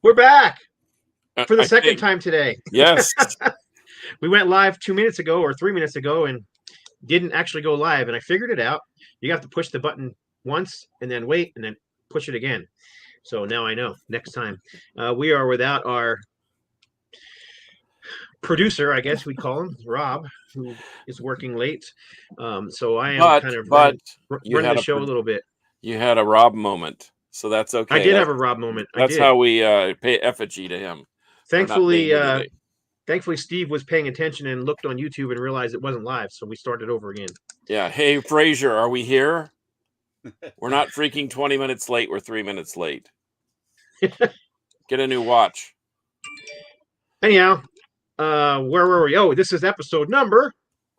We're back for the I second think, time today. yes. We went live 2 minutes ago or 3 minutes ago and didn't actually go live. And I figured it out. You have to push the button once and then wait and then push it again. So now I know next time. We are without our producer, I guess we'd call him, Rob, who is working late. So I am kind of you running had the show a little bit. You had a Rob moment, so that's okay. I did have a Rob moment. That's how we pay effigy to him. Thankfully, Steve was paying attention and looked on YouTube and realized it wasn't live, so we started over again. Yeah. Hey, Frazier, are we here? We're not freaking 20 minutes late. We're 3 minutes late. Get a new watch. Anyhow, where were we? Oh, this is episode number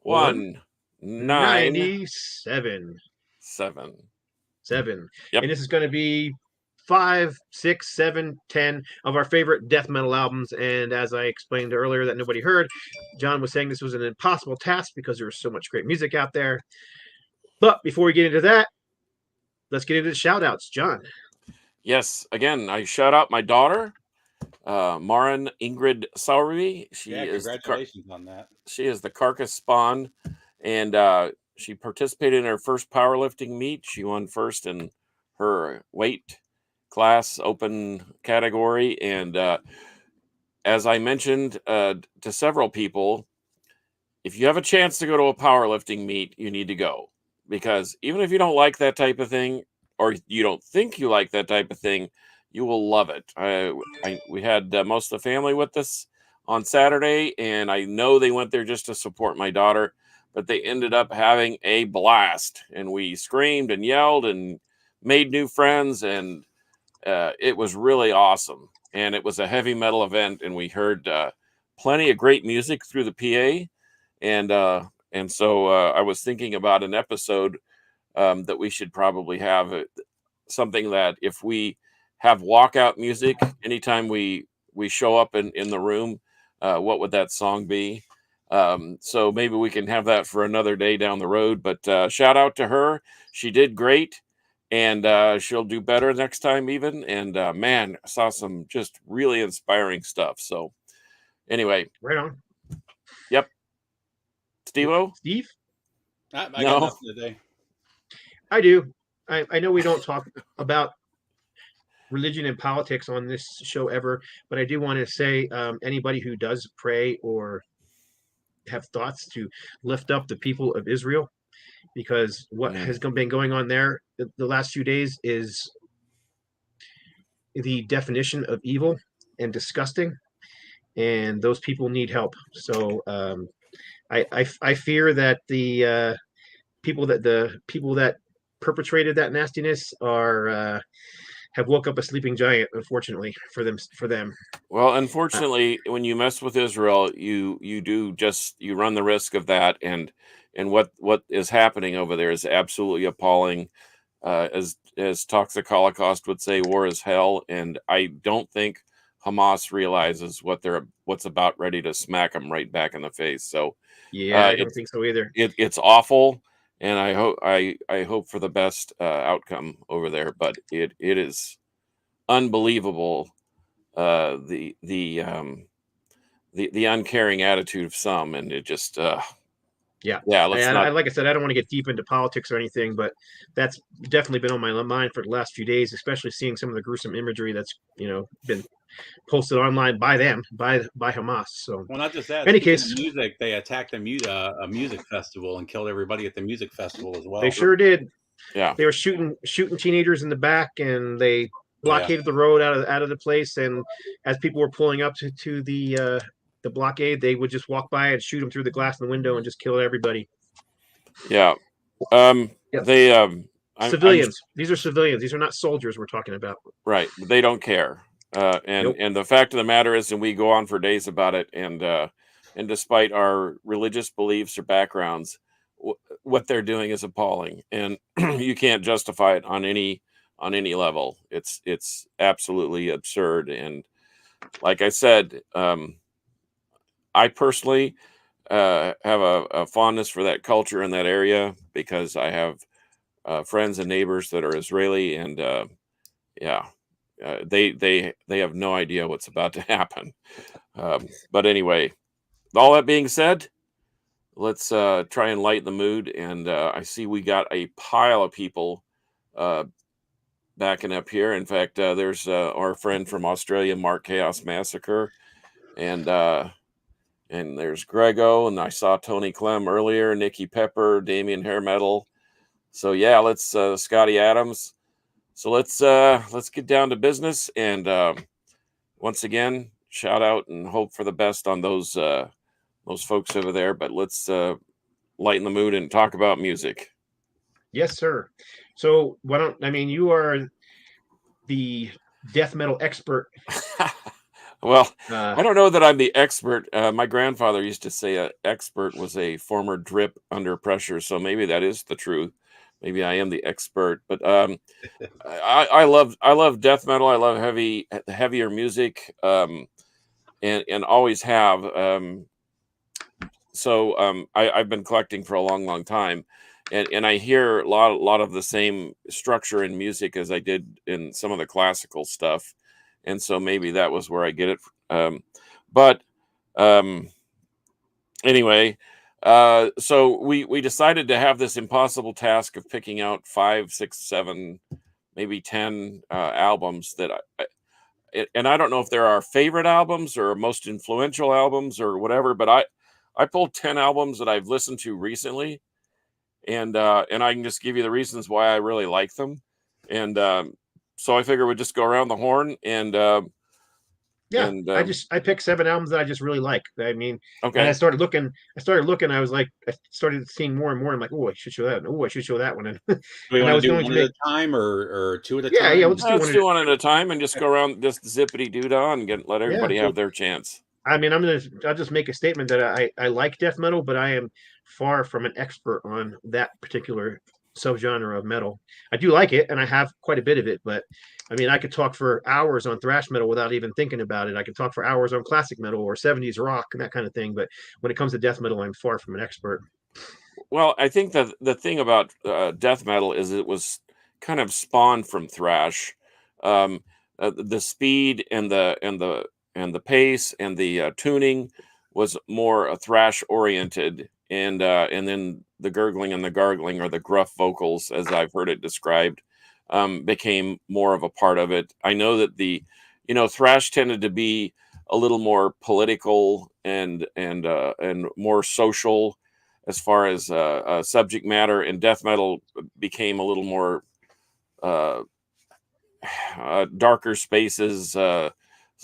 197. 7. Yep. And this is going to be 5, 6, 7, 10 of our favorite death metal albums. And as I explained earlier that nobody heard, John was saying this was an impossible task because there was so much great music out there. But before we get into that, let's get into the shout outs. John. Yes. Again, I shout out my daughter, Maren Ingrid Sauri. Congratulations on that. She is the Carcass spawn, and she participated in her first powerlifting meet. She won first in her weight class open category. And as I mentioned to several people, if you have a chance to go to a powerlifting meet, you need to go, because even if you don't like that type of thing, or you don't think you like that type of thing, you will love it. We had most of the family with us on Saturday, and I know they went there just to support my daughter, but they ended up having a blast, and we screamed and yelled and made new friends, and it was really awesome. And it was a heavy metal event, and we heard plenty of great music through the PA, and so I was thinking about an episode that we should probably have something that if we have walkout music anytime we show up in the room, what would that song be? So maybe we can have that for another day down the road. But shout out to her. She did great, and she'll do better next time even. And man, I saw some just really inspiring stuff. So anyway. Right on. Yep. Steve-O? Steve? I got nothing today. I do. I know we don't talk about religion and politics on this show ever, but I do want to say anybody who does pray or have thoughts to lift up the people of Israel, because what has been going on there the last few days is the definition of evil and disgusting, and those people need help. So I fear that the people that perpetrated that nastiness are have woke up a sleeping giant, unfortunately for them. Well, unfortunately, when you mess with Israel, you run the risk of that, and what is happening over there is absolutely appalling. As Toxic Holocaust would say, war is hell, and I don't think Hamas realizes what's about ready to smack them right back in the face. So yeah, I don't think so either. It's awful. And I hope for the best outcome over there, but it is unbelievable the uncaring attitude of some, and it just yeah. Like I said, I don't want to get deep into politics or anything, but that's definitely been on my mind for the last few days, especially seeing some of the gruesome imagery that's been posted online by Hamas. So, well, not just that. In any case, music, they attacked a music festival and killed everybody at the music festival as well. They sure did. Yeah, they were shooting teenagers in the back, and they blockaded the road out of the place. And as people were pulling up to the blockade, they would just walk by and shoot them through the glass in the window and just kill everybody. Yeah. They civilians. These are civilians. These are not soldiers we're talking about. Right. They don't care. And the fact of the matter is, and we go on for days about it, and despite our religious beliefs or backgrounds, what they're doing is appalling, and you can't justify it on any level. It's absolutely absurd. And like I said, I personally have a fondness for that culture in that area, because I have friends and neighbors that are Israeli, and they have no idea what's about to happen. But anyway, all that being said, let's try and lighten the mood. And I see we got a pile of people backing up here. In fact, there's our friend from Australia, Mark Chaos Massacre, and there's Grego, and I saw Tony Clem earlier, Nikki Pepper, Damien Hair Metal. So yeah, let's Scotty Adams. So let's get down to business. And once again, shout out and hope for the best on those folks over there. But let's lighten the mood and talk about music. Yes, sir. So you are the death metal expert. Well, I don't know that I'm the expert. My grandfather used to say an expert was a former drip under pressure. So maybe that is the truth. Maybe I am the expert. But I love death metal. I love heavier music, and always have. So I've been collecting for a long time, and I hear a lot of the same structure in music as I did in some of the classical stuff. And so maybe that was where I get it. But anyway, so we decided to have this impossible task of picking out 5, 6, 7, maybe 10 albums that and I don't know if they're our favorite albums or most influential albums or whatever, but I pulled 10 albums that I've listened to recently, and I can just give you the reasons why I really like them. And so I figure we'd just go around the horn and I picked 7 albums that I just really like. I mean, okay. And I started looking. I was like, I started seeing more and more. I'm like, oh, I should show that. Oh, I should show that one. And, Do we and want I was to do going one to at make, a time or 2 at a yeah, time? yeah. We'll just Let's do one at a time and just go around, just zippity doo dah, and let everybody have their chance. I mean, I'll just make a statement that I like death metal, but I am far from an expert on that particular subgenre of metal. I do like it, and I have quite a bit of it. But I mean, I could talk for hours on thrash metal without even thinking about it. I could talk for hours on classic metal or 70s rock and that kind of thing. But when it comes to death metal, I'm far from an expert. Well, I think that the thing about death metal is it was kind of spawned from thrash. The speed and the pace and the tuning was more thrash oriented, and then the gurgling and the gargling, or the gruff vocals, as I've heard it described, became more of a part of it. I know that thrash tended to be a little more political and more social as far as subject matter, and death metal became a little more darker spaces,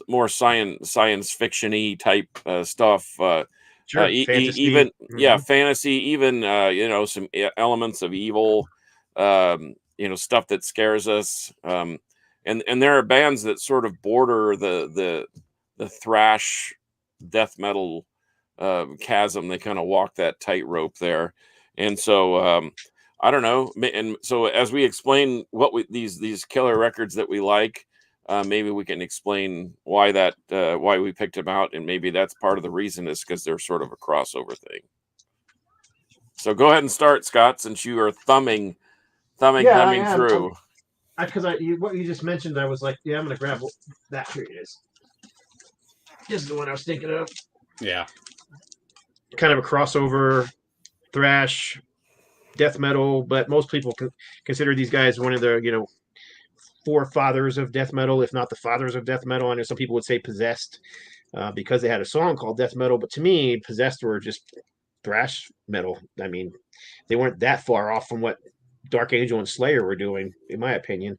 more science fiction-y type stuff. Sure, fantasy. Even fantasy, even some elements of evil, stuff that scares us. And there are bands that sort of border the thrash death metal chasm. They kind of walk that tightrope there. And so I don't know. And so as we explain these killer records that we like, maybe we can explain why we picked them out, and maybe that's part of the reason is because they're sort of a crossover thing. So go ahead and start, Scott, since you are thumbing through. Because what you just mentioned, I was like, yeah, I'm gonna grab that. Here it is. This is the one I was thinking of. Yeah. Kind of a crossover thrash death metal, but most people consider these guys one of the forefathers of death metal, if not the fathers of death metal. I know some people would say Possessed because they had a song called Death Metal, but to me, Possessed were just thrash metal. I mean, they weren't that far off from what Dark Angel and Slayer were doing, in my opinion.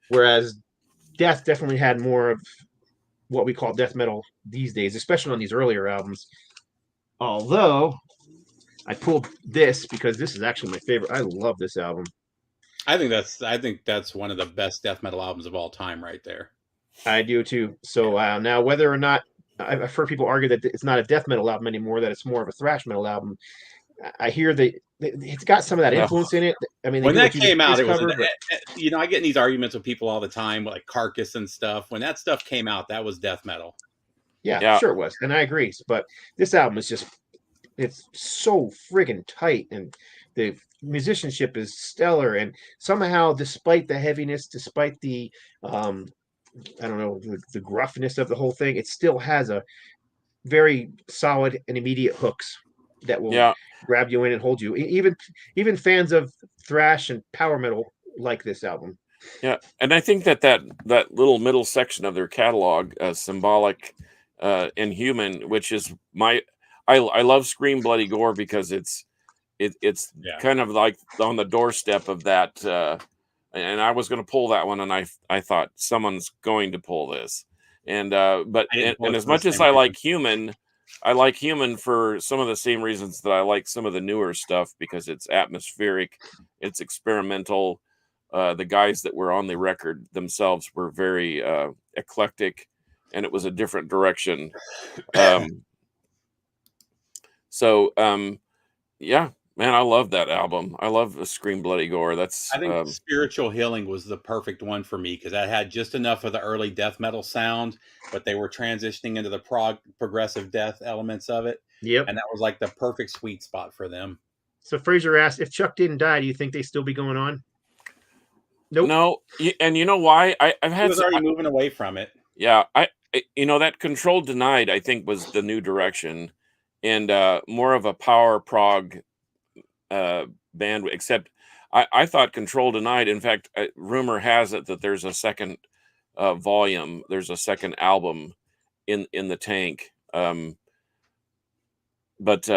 Whereas Death definitely had more of what we call death metal these days, especially on these earlier albums. Although I pulled this because this is actually my favorite. I love this album. I think that's one of the best death metal albums of all time, right there. I do too. So now, whether or not I've heard people argue that it's not a death metal album anymore, that it's more of a thrash metal album. I hear that it's got some of that influence in it. I mean, when that came out, it was I get in these arguments with people all the time, like Carcass and stuff. When that stuff came out, that was death metal. Yeah, sure it was, and I agree. But this album is just It's so friggin' tight, and the musicianship is stellar. And somehow, despite the heaviness, despite the I don't know, the gruffness of the whole thing, it still has a very solid and immediate hooks that will Yeah, grab you in and hold you. Even fans of thrash and power metal like this album. yeah, and I think that little middle section of their catalog, symbolic, and human, which is I love Scream Bloody Gore because it's Yeah. kind of like on the doorstep of that. And I was going to pull that one, and I thought someone's going to pull this, and but I didn't pull and it as for the much as same reason. I like human for some of the same reasons that I like some of the newer stuff, because it's atmospheric, it's experimental. The guys that were on the record themselves were very eclectic, and it was a different direction. Um, so yeah, man, I love that album. I love Scream Bloody Gore. That's I think Spiritual Healing was the perfect one for me because that had just enough of the early death metal sound, but they were transitioning into the progressive death elements of it. Yep. And that was like the perfect sweet spot for them. So Fraser asked, if Chuck didn't die, do you think they still be going on? Nope. no, and you know why? I've He had was already moving away from it. yeah, that Control Denied, I think, was the new direction, and more of a power prog band. Except I thought Control Denied. In fact, rumor has it that there's a second volume. There's a second album in the tank. But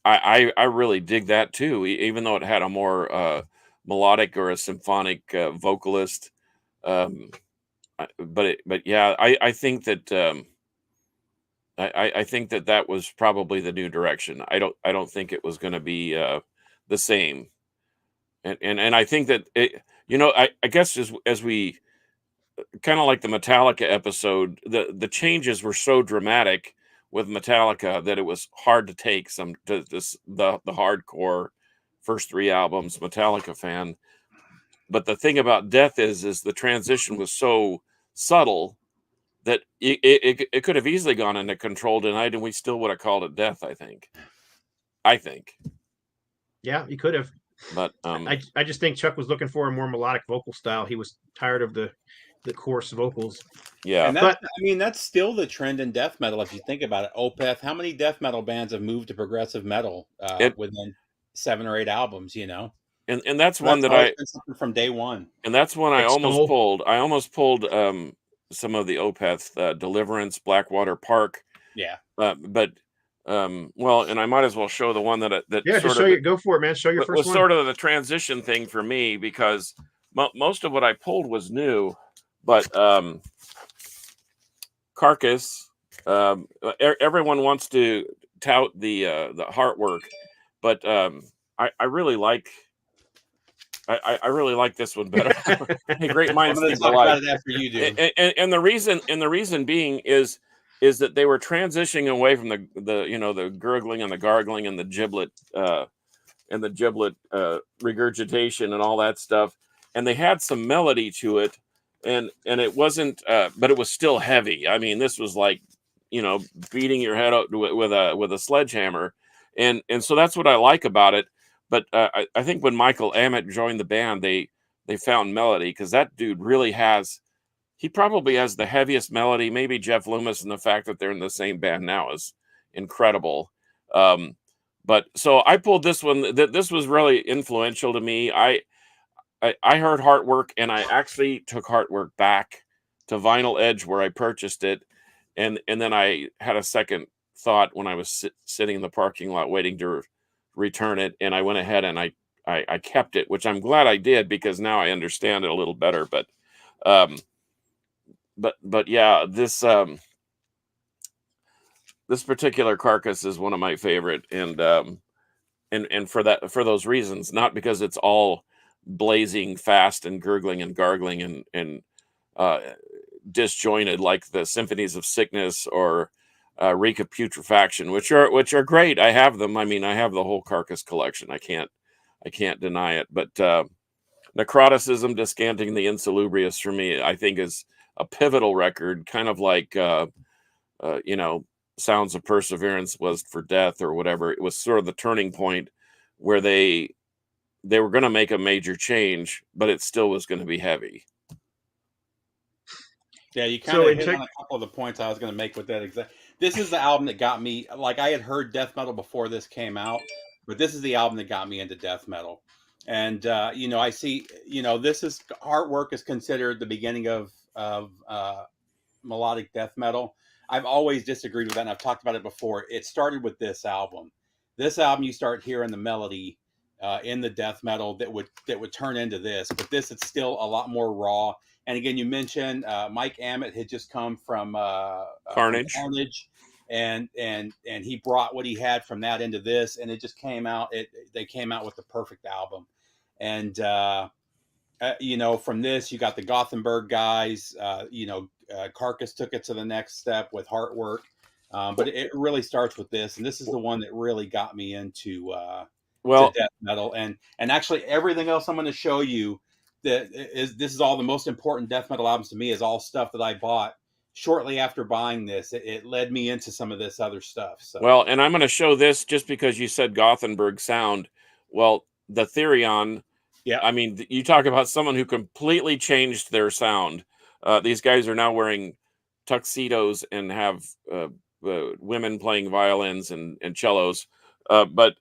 I really dig that too, even though it had a more melodic or a symphonic vocalist. Um, but yeah, I think that I think that was probably the new direction. I don't think it was going to be the same. And I think that I guess as we kind of like the Metallica episode, the changes were so dramatic with Metallica that it was hard to take the hardcore first three albums Metallica fan. But the thing about Death is the transition was so subtle that it could have easily gone into Control Denied, and we still would have called it Death. I think. Yeah, you could have. But I just think Chuck was looking for a more melodic vocal style. He was tired of the coarse vocals. yeah, And But that's still the trend in death metal. If you think about it, Opeth, how many death metal bands have moved to progressive metal it within 7 or 8 albums, and that's So one that's that always been something from day one. and that's one I almost Extol. pulled. I almost pulled some of the Opeth, Deliverance, Blackwater Park. Yeah. But well, and I might as well show the one that Yeah, just show you. Go for it, man. Show your first was one. sort of the transition thing for me, because most of what I pulled was new, but Carcass. Everyone wants to tout the Heartwork, but I really like. I really like this one better. Hey, great I'm minds going to think talk alike. about it after you do. And the reason being is that they were transitioning away from the gurgling and the gargling and the giblet regurgitation and all that stuff, and they had some melody to it, and it wasn't but it was still heavy. I mean, this was like beating your head out with a sledgehammer, and so that's what I like about it. But I think when Michael Amott joined the band, they found melody, because that dude really he probably has the heaviest melody. Maybe Jeff Loomis, and the fact that they're in the same band now is incredible. But so I pulled this one. This was really influential to me. I heard Heartwork, and I actually took Heartwork back to Vinyl Edge where I purchased it, and then I had a second thought when I was sitting in the parking lot waiting to return it, and I went ahead and I kept it, which I'm glad I did, because now I understand it a little better. But yeah, this particular Carcass is one of my favorite, and for those reasons, not because it's all blazing fast and gurgling and gargling and uh, disjointed like the Symphonies of Sickness or Reek of Putrefaction, which are great. I have them. I mean, I have the whole Carcass collection. I can't deny it. But Necroticism, Descanting the Insalubrious, for me, I think is a pivotal record, kind of like Sounds of Perseverance was for Death or whatever. It was sort of the turning point where they were going to make a major change, but it still was going to be heavy. Yeah, you kind So of in hit on a couple of the points I was going to make with that. This is the album that got me. Like, I had heard death metal before this came out, but this is the album that got me into death metal. And I see, this is Heartwork is considered the beginning of melodic death metal. I've always disagreed with that, and I've talked about it before. It started with this album. This album, you start hearing the melody in the death metal that would turn into this, but this is still a lot more raw. And again, you mentioned Mike Ammett had just come from Carnage. And he brought what he had from that into this, and it just came out. They came out with the perfect album, and from this you got the Gothenburg guys. Carcass took it to the next step with Heartwork, but it really starts with this, and this is the one that really got me into to death metal, and actually everything else I'm going to show you this is all the most important death metal albums to me is all stuff that I bought shortly after buying this. It led me into some of this other stuff. So. Well, and I'm going to show this just because you said Gothenburg sound. Well, the Therion. Yeah. I mean, you talk about someone who completely changed their sound. These guys are now wearing tuxedos and have women playing violins and cellos. But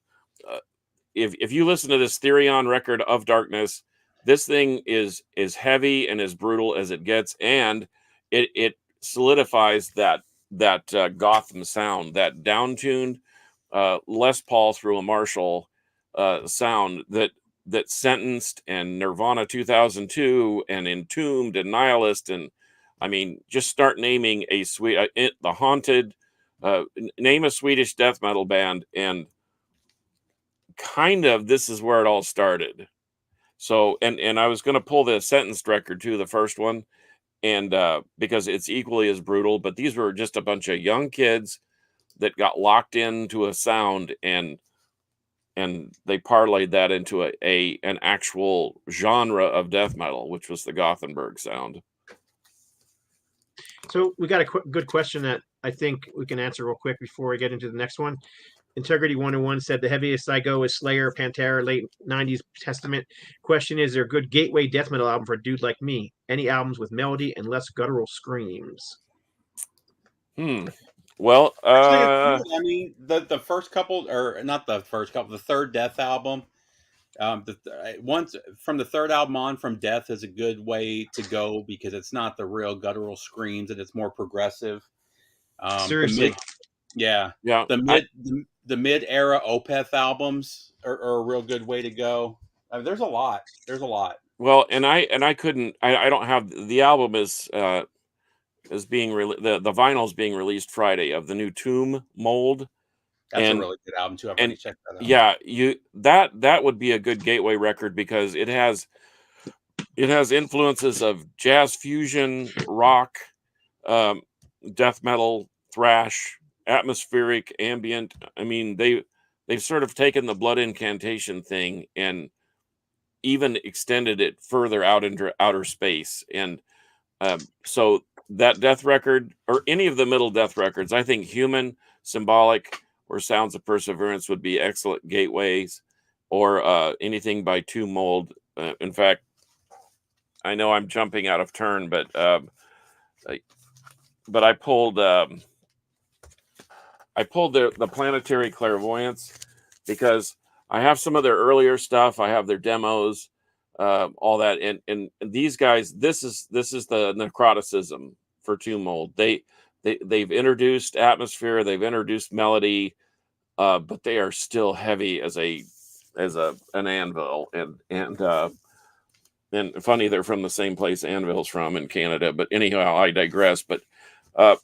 if you listen to this Therion record of Darkness, this thing is heavy and as brutal as it gets, and it solidifies that Gotham sound, that down-tuned Les Paul through a Marshall sound that Sentenced and Nirvana 2002 and Entombed and Nihilist, and I mean, just start naming the Haunted, name a Swedish death metal band, and kind of this is where it all started. So, and I was going to pull the Sentenced record too, the first one, and because it's equally as brutal, but these were just a bunch of young kids that got locked into a sound, and they parlayed that into an actual genre of death metal, which was the Gothenburg sound. So we got a good question that I think we can answer real quick before we get into the next one. Integrity 101 said the heaviest I go is Slayer, Pantera, late 90s Testament. Question is there a good gateway death metal album for a dude like me? Any albums with melody and less guttural screams? Well, I mean, the first couple, or not the first couple, the third Death album, once from the third album on, from Death is a good way to go because it's not the real guttural screams and it's more progressive. Seriously, the mid era Opeth albums are a real good way to go. I mean, there's a lot. Well, and I couldn't. I don't have the album is being the vinyl's being released Friday of the new Tomb Mold. That's a really good album too. I've already checked that out. Yeah, that would be a good gateway record because it has influences of jazz fusion, rock, death metal, thrash, atmospheric, ambient. I mean, they've sort of taken the Blood Incantation thing and even extended it further out into outer space. And so that death record, or any of the middle death records, I think Human, Symbolic, or Sounds of Perseverance would be excellent gateways, or anything by Tomb Mold. In fact, I know I'm jumping out of turn, but I pulled the Planetary Clairvoyance because I have some of their earlier stuff. I have their demos, all that, and these guys. This is the necroticism for Tomb Mold. They've introduced atmosphere, they've introduced melody, but they are still heavy as an anvil, and funny they're from the same place Anvil's from in Canada. But anyhow, I digress. But I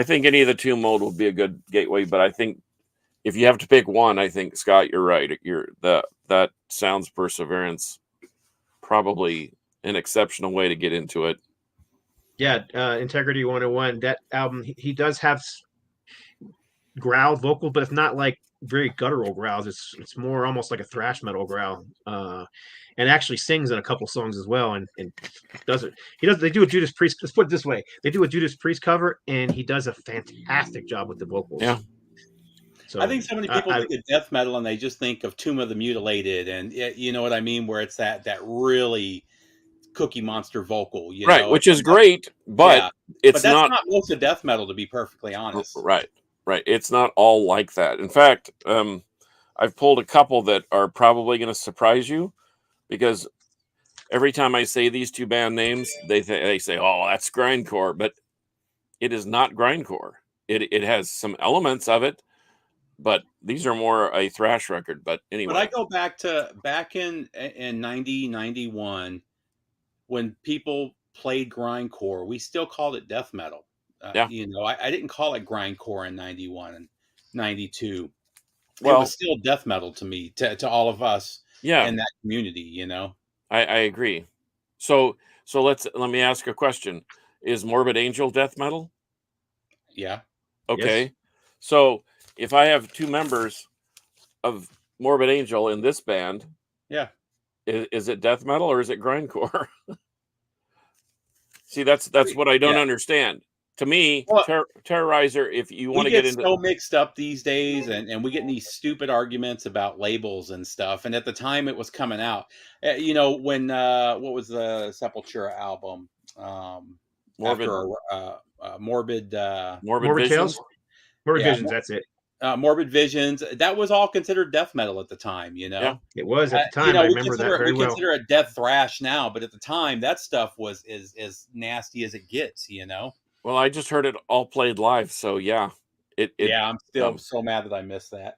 think any of the Tomb Mold would be a good gateway. But I think if you have to pick one, I think Scott, you're right. That Sounds Perseverance, probably an exceptional way to get into it. Yeah, Integrity 101. That album, he does have growl vocals, but it's not like very guttural growls. It's more almost like a thrash metal growl. And actually sings in a couple songs as well, and does it. He does. They do a Judas Priest. Let's put it this way: they do a Judas Priest cover, and he does a fantastic job with the vocals. Yeah. So I think so many people think of death metal and they just think of Tomb of the Mutilated, and you know what I mean, where it's that really Cookie Monster vocal, you right, know, which is great, but it's but that's not most of death metal, to be perfectly honest. right. It's not all like that. In fact, I've pulled a couple that are probably going to surprise you, because every time I say these two band names, they say, "Oh, that's grindcore," but it is not grindcore. It has some elements of it, but these are more a thrash record. But anyway, But I go back in 90, 91, when people played grindcore, we still called it death metal. Yeah. You know, I didn't call it grindcore in 91 and 92. Well, it was still death metal to me, to all of us in that community, you know. I agree. So let me ask a question. Is Morbid Angel death metal? Yeah. Okay. Yes. So if I have two members of Morbid Angel in this band, yeah, is it death metal or is it grindcore? See, that's what I don't understand. To me, Terrorizer, if you want to get into so mixed up these days, and we get in these stupid arguments about labels and stuff. And at the time it was coming out, you know, when what was the Sepultura album? Morbid, after Morbid Visions? Tales? Morbid Visions, that's it. Morbid Visions, that was all considered death metal at the time, you know. Yeah, it was at the time. You know, I remember that very well. We consider it death thrash now, but at the time that stuff was as nasty as it gets, you know. Well, I just heard it all played live, so yeah. Yeah, I'm still so mad that I missed that.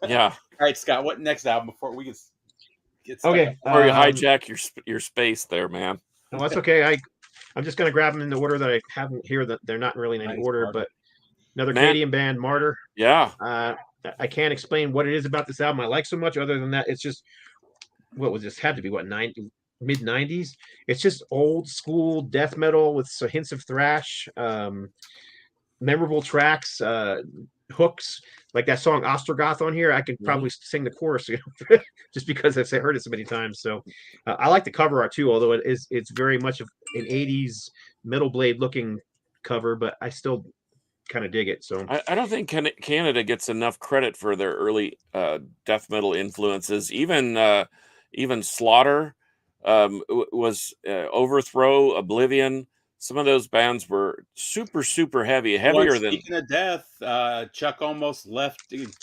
Yeah. All right, Scott, what next album before we get stuck okay? Before you hijack your space there, man. No, that's okay. I'm just going to grab them in the order that I have them here. That they're not really in any order, but another Canadian band, Martyr. Yeah. I can't explain what it is about this album I like so much. Other than that, it's just what was this? Had to be what mid 90s. It's just old school death metal with some hints of thrash. Memorable tracks, hooks, like that song Ostrogoth on here. I could probably sing the chorus, you know, just because I've heard it so many times. So I like the cover art too, although it's very much of an 80s Metal Blade looking cover, but I still kind of dig it. So I don't think Canada gets enough credit for their early death metal influences. Even Slaughter was Overthrow, Oblivion. Some of those bands were super heavier than. Speaking of death, Chuck almost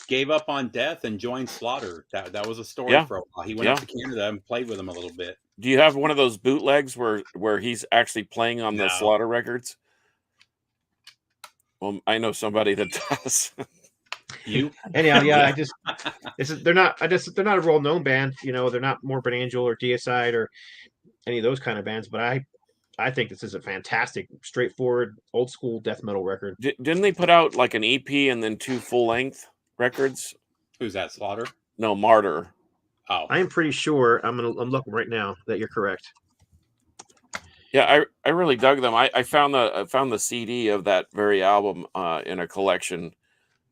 gave up on death and joined Slaughter. That was a story for a while. He went up to Canada and played with them a little bit. Do you have one of those bootlegs where he's actually playing on the Slaughter records? Well, I know somebody that does. You? Anyhow, yeah, they're not a real known band. You know, they're not Morbid Angel or Deicide or any of those kind of bands. But I think this is a fantastic, straightforward, old school death metal record. Didn't they put out like an EP and then 2 full length records? Who's that? Slaughter? No, Martyr. Oh, I am pretty sure. I'm looking right now that you're correct. Yeah, I really dug them. I found the CD of that very album in a collection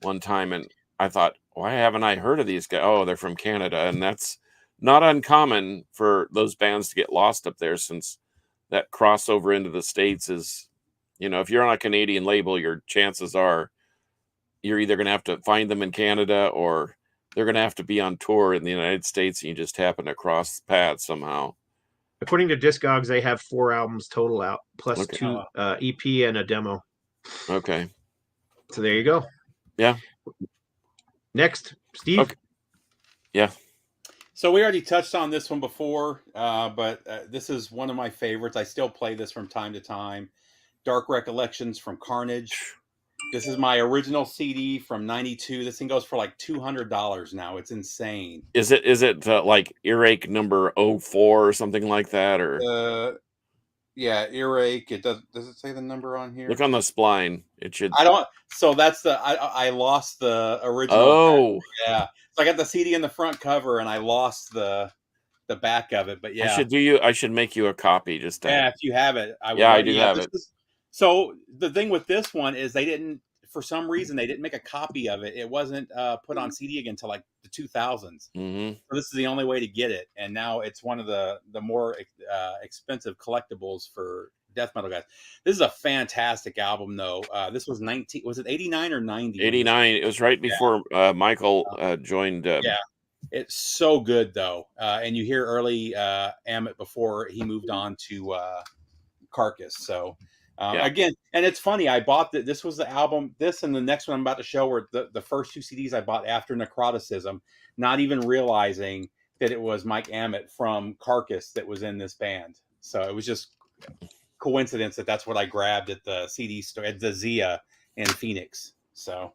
one time, and I thought, why haven't I heard of these guys? Oh, they're from Canada, and that's not uncommon for those bands to get lost up there, since that crossover into the States is, you know, if you're on a Canadian label, your chances are you're either going to have to find them in Canada or they're going to have to be on tour in the United States, and you just happen to cross paths somehow. According to Discogs, they have 4 albums total out, plus 2 EP and a demo. Okay. So there you go. Yeah. Next, Steve. Okay. Yeah. So we already touched on this one before, but this is one of my favorites. I still play this from time to time. Dark Recollections from Carnage. This is my original CD from '92. This thing goes for like $200 now. It's insane. Is it like Earache number 04 or something like that, or? Yeah, Earache. It does it say the number on here? Look on the spline. It should. I don't. So that's I lost the original. Oh, yeah. So I got the CD in the front cover, and I lost the back of it. But yeah, I should make you a copy just to. Yeah, if you have it, I do have it. So the thing with this one is they didn't for some reason they didn't make a copy of it. It wasn't put on CD again until like the 2000s. Mm-hmm. So this is the only way to get it, and now it's one of the more expensive collectibles for death metal guys. This is a fantastic album, though. This was 19. Was it 89 or 90? 89. It was right before Michael joined. Yeah, it's so good though, and you hear early Amit before he moved on to Carcass. So again, and it's funny. I bought this was the album. This and the next one I'm about to show were the first 2 CDs I bought after Necroticism, not even realizing that it was Mike Amit from Carcass that was in this band. So it was just coincidence that that's what I grabbed at the CD store at the Zia in Phoenix. So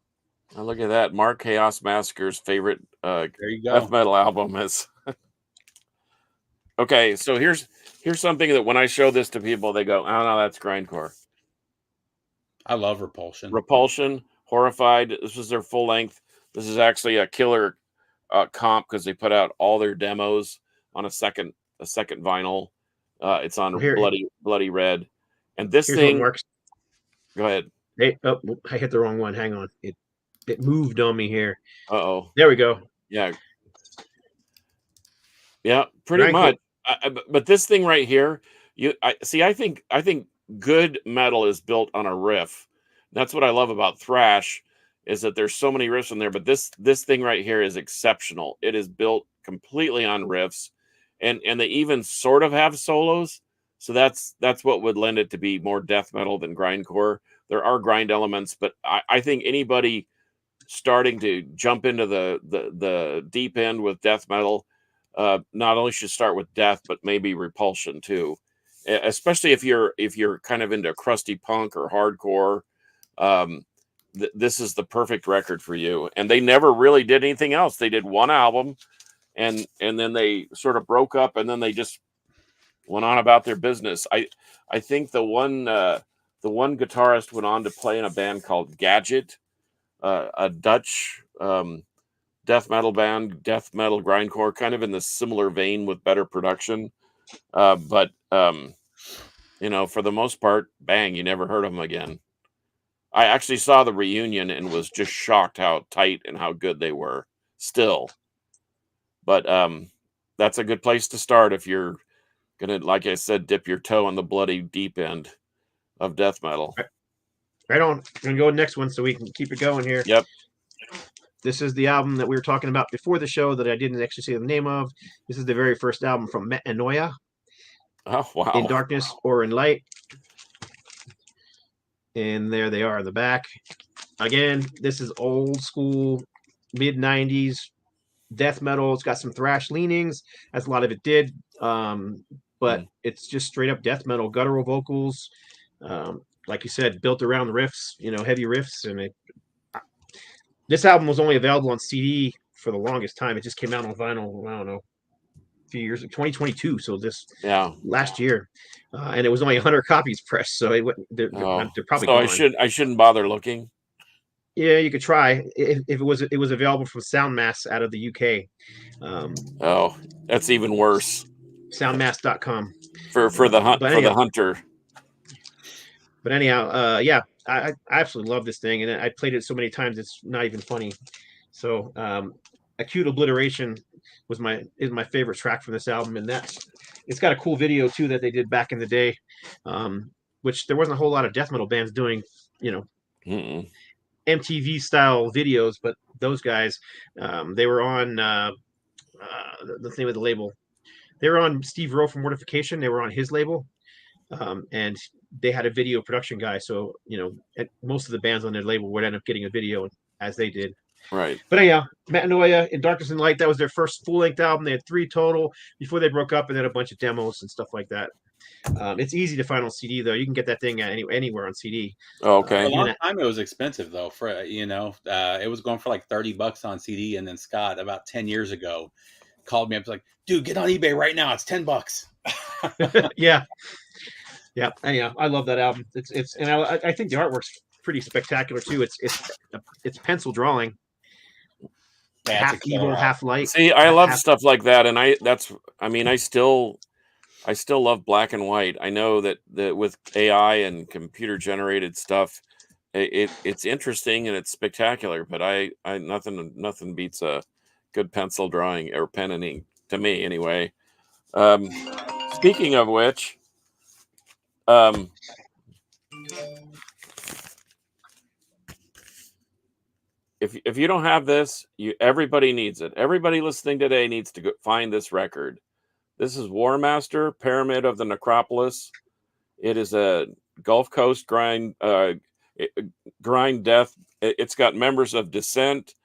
look at that. Mark Chaos Massacre's favorite there you go. death metal album is. Okay, so here's something that when I show this to people, they go, "Oh no, that's grindcore." I love Repulsion. Repulsion, Horrified. This is their full length. This is actually a killer comp because they put out all their demos on a second vinyl. It's on bloody red, and this thing. Go ahead. Hey, oh, I hit the wrong one. Hang on. It moved on me here. Uh-oh. There we go. Yeah, pretty much. But this thing right here, I think good metal is built on a riff. That's what I love about thrash, is that there's so many riffs in there. But this thing right here is exceptional. It is built completely on riffs, and they even sort of have solos. So that's what would lend it to be more death metal than grindcore. There are grind elements, but I think anybody starting to jump into the deep end with death metal not only should start with death, but maybe Repulsion too. Especially if you're kind of into crusty punk or hardcore, this is the perfect record for you. And they never really did anything else. They did one album, and then they sort of broke up, and then they just went on about their business. I think the one guitarist went on to play in a band called Gadget, a Dutch death metal band, death metal grindcore, kind of in the similar vein with better production. But for the most part, bang, you never heard of them again. I actually saw the reunion and was just shocked how tight and how good they were still. But that's a good place to start if you're gonna, like I said, dip your toe in the bloody deep end of death metal. Right on. I'm gonna go to the next one so we can keep it going here. Yep. This is the album that we were talking about before the show that I didn't actually say the name of. This is the very first album from Metanoia. Oh, wow. In Darkness or in Light. And there they are in the back. Again, this is old school, mid-90s death metal. It's got some thrash leanings, as a lot of it did. But it's just straight up death metal, guttural vocals. Like you said, built around the riffs, heavy riffs. And this album was only available on CD for the longest time. It just came out on vinyl, I don't know, a few years, 2022. So last year. And it was only 100 copies pressed. So they're probably gone. So I shouldn't bother looking. Yeah, you could try if it was available from Soundmass out of the UK. That's even worse. Soundmass.com for the hunter. But anyhow, I absolutely love this thing, and I played it so many times it's not even funny. So, Acute Obliteration is my favorite track from this album, and it's got a cool video too that they did back in the day, which there wasn't a whole lot of death metal bands doing, MTV style videos, but those guys, they were on the name of the label. They were on Steve Rowe from Mortification. They were on his label, and they had a video production guy. So most of the bands on their label would end up getting a video as they did. Right. But anyhow, Metanoia in Darkness and Light, that was their first full-length album. They had 3 total before they broke up, and then a bunch of demos and stuff like that. It's easy to find on CD, though. You can get that thing anywhere on CD. Oh, okay. For a long time, it was expensive, though. It was going for like $30 on CD, and then Scott, about 10 years ago, called me up, like, "Dude, get on eBay right now. It's $10." Yeah. Anyhow, I love that album. And I think the artwork's pretty spectacular too. It's pencil drawing. Half evil, half light. See, I love stuff like that, and I still love black and white. I know that with AI and computer generated stuff, it's interesting and it's spectacular, but I nothing beats a good pencil drawing or pen and ink to me anyway. Speaking of which, um, if you don't have this, everybody needs it. Everybody listening today needs to find this record. This is War Master, Pyramid of the Necropolis. It is a Gulf Coast grind death. It's got members of Dissent,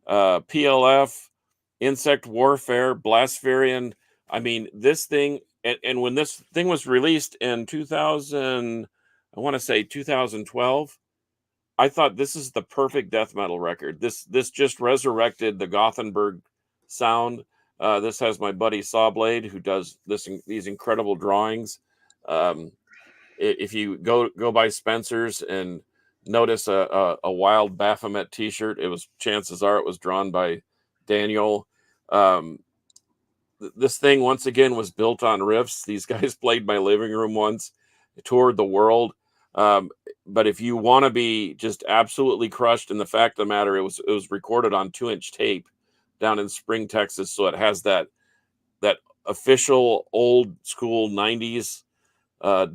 PLF, Insect Warfare, Blaspherian. I mean, this thing, and when this thing was released in 2000, I want to say 2012, I thought this is the perfect death metal record. This just resurrected the Gothenburg sound. This has my buddy Sawblade, who does these incredible drawings. If you go by Spencer's and notice a Wild Baphomet T-shirt, chances are it was drawn by Daniel. This thing once again was built on riffs. These guys played my living room once, toured the world. But if you want to be just absolutely crushed, in the fact of the matter, it was recorded on 2-inch tape down in Spring, Texas, so it has that official old school 90s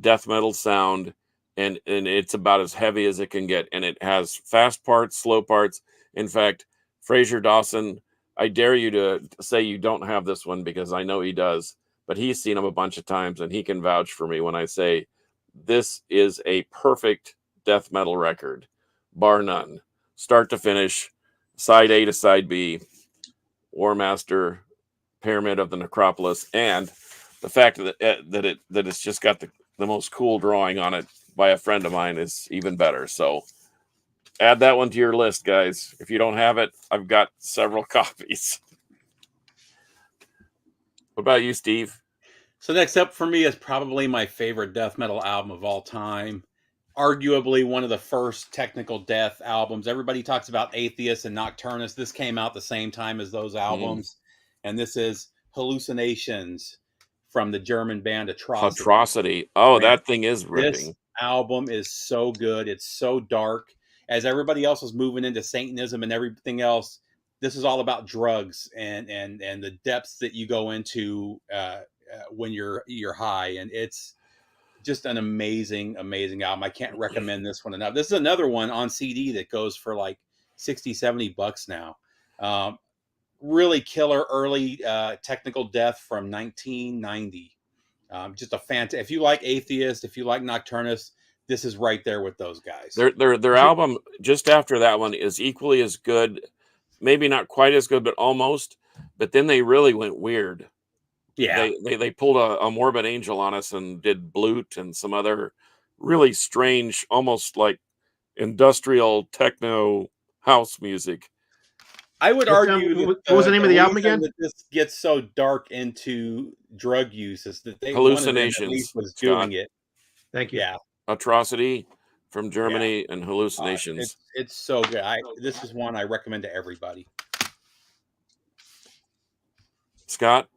death metal sound, and it's about as heavy as it can get, and it has fast parts, slow parts. In fact, Fraser Dawson, I dare you to say you don't have this one, because I know he does, but he's seen them a bunch of times, and he can vouch for me when I say this is a perfect death metal record, bar none, start to finish, side A to side B. War Master, Pyramid of the Necropolis, and the fact that it's just got the most cool drawing on it by a friend of mine is even better. So add that one to your list, guys. If you don't have it, I've got several copies. What about you, Steve? So next up for me is probably my favorite death metal album of all time. Arguably one of the first technical death albums. Everybody talks about Atheist and Nocturnus. This came out the same time as those albums. And this is Hallucinations from the German band Atrocity. Oh, man, that thing is ripping. This album is so good. It's so dark. As everybody else was moving into Satanism and everything else, this is all about drugs and the depths that you go into when you're high. And it's just an amazing album. I can't recommend this one enough. This is another one on CD that goes for like $60-$70 now. Really killer early technical death from 1990. Just a fantastic. If you like Atheist, if you like Nocturnus, this is right there with those guys. Their album just after that one is equally as good, maybe not quite as good, but almost. But then they really went weird. Yeah, they pulled a Morbid Angel on us and did Blute and some other really strange, almost like industrial techno house music. I would argue that what was the name of the album again? That this gets so dark into drug use is that Hallucinations, at least was doing it. Thank you. Yeah, Atrocity from Germany and Hallucinations. It's so good. This is one I recommend to everybody. Scott,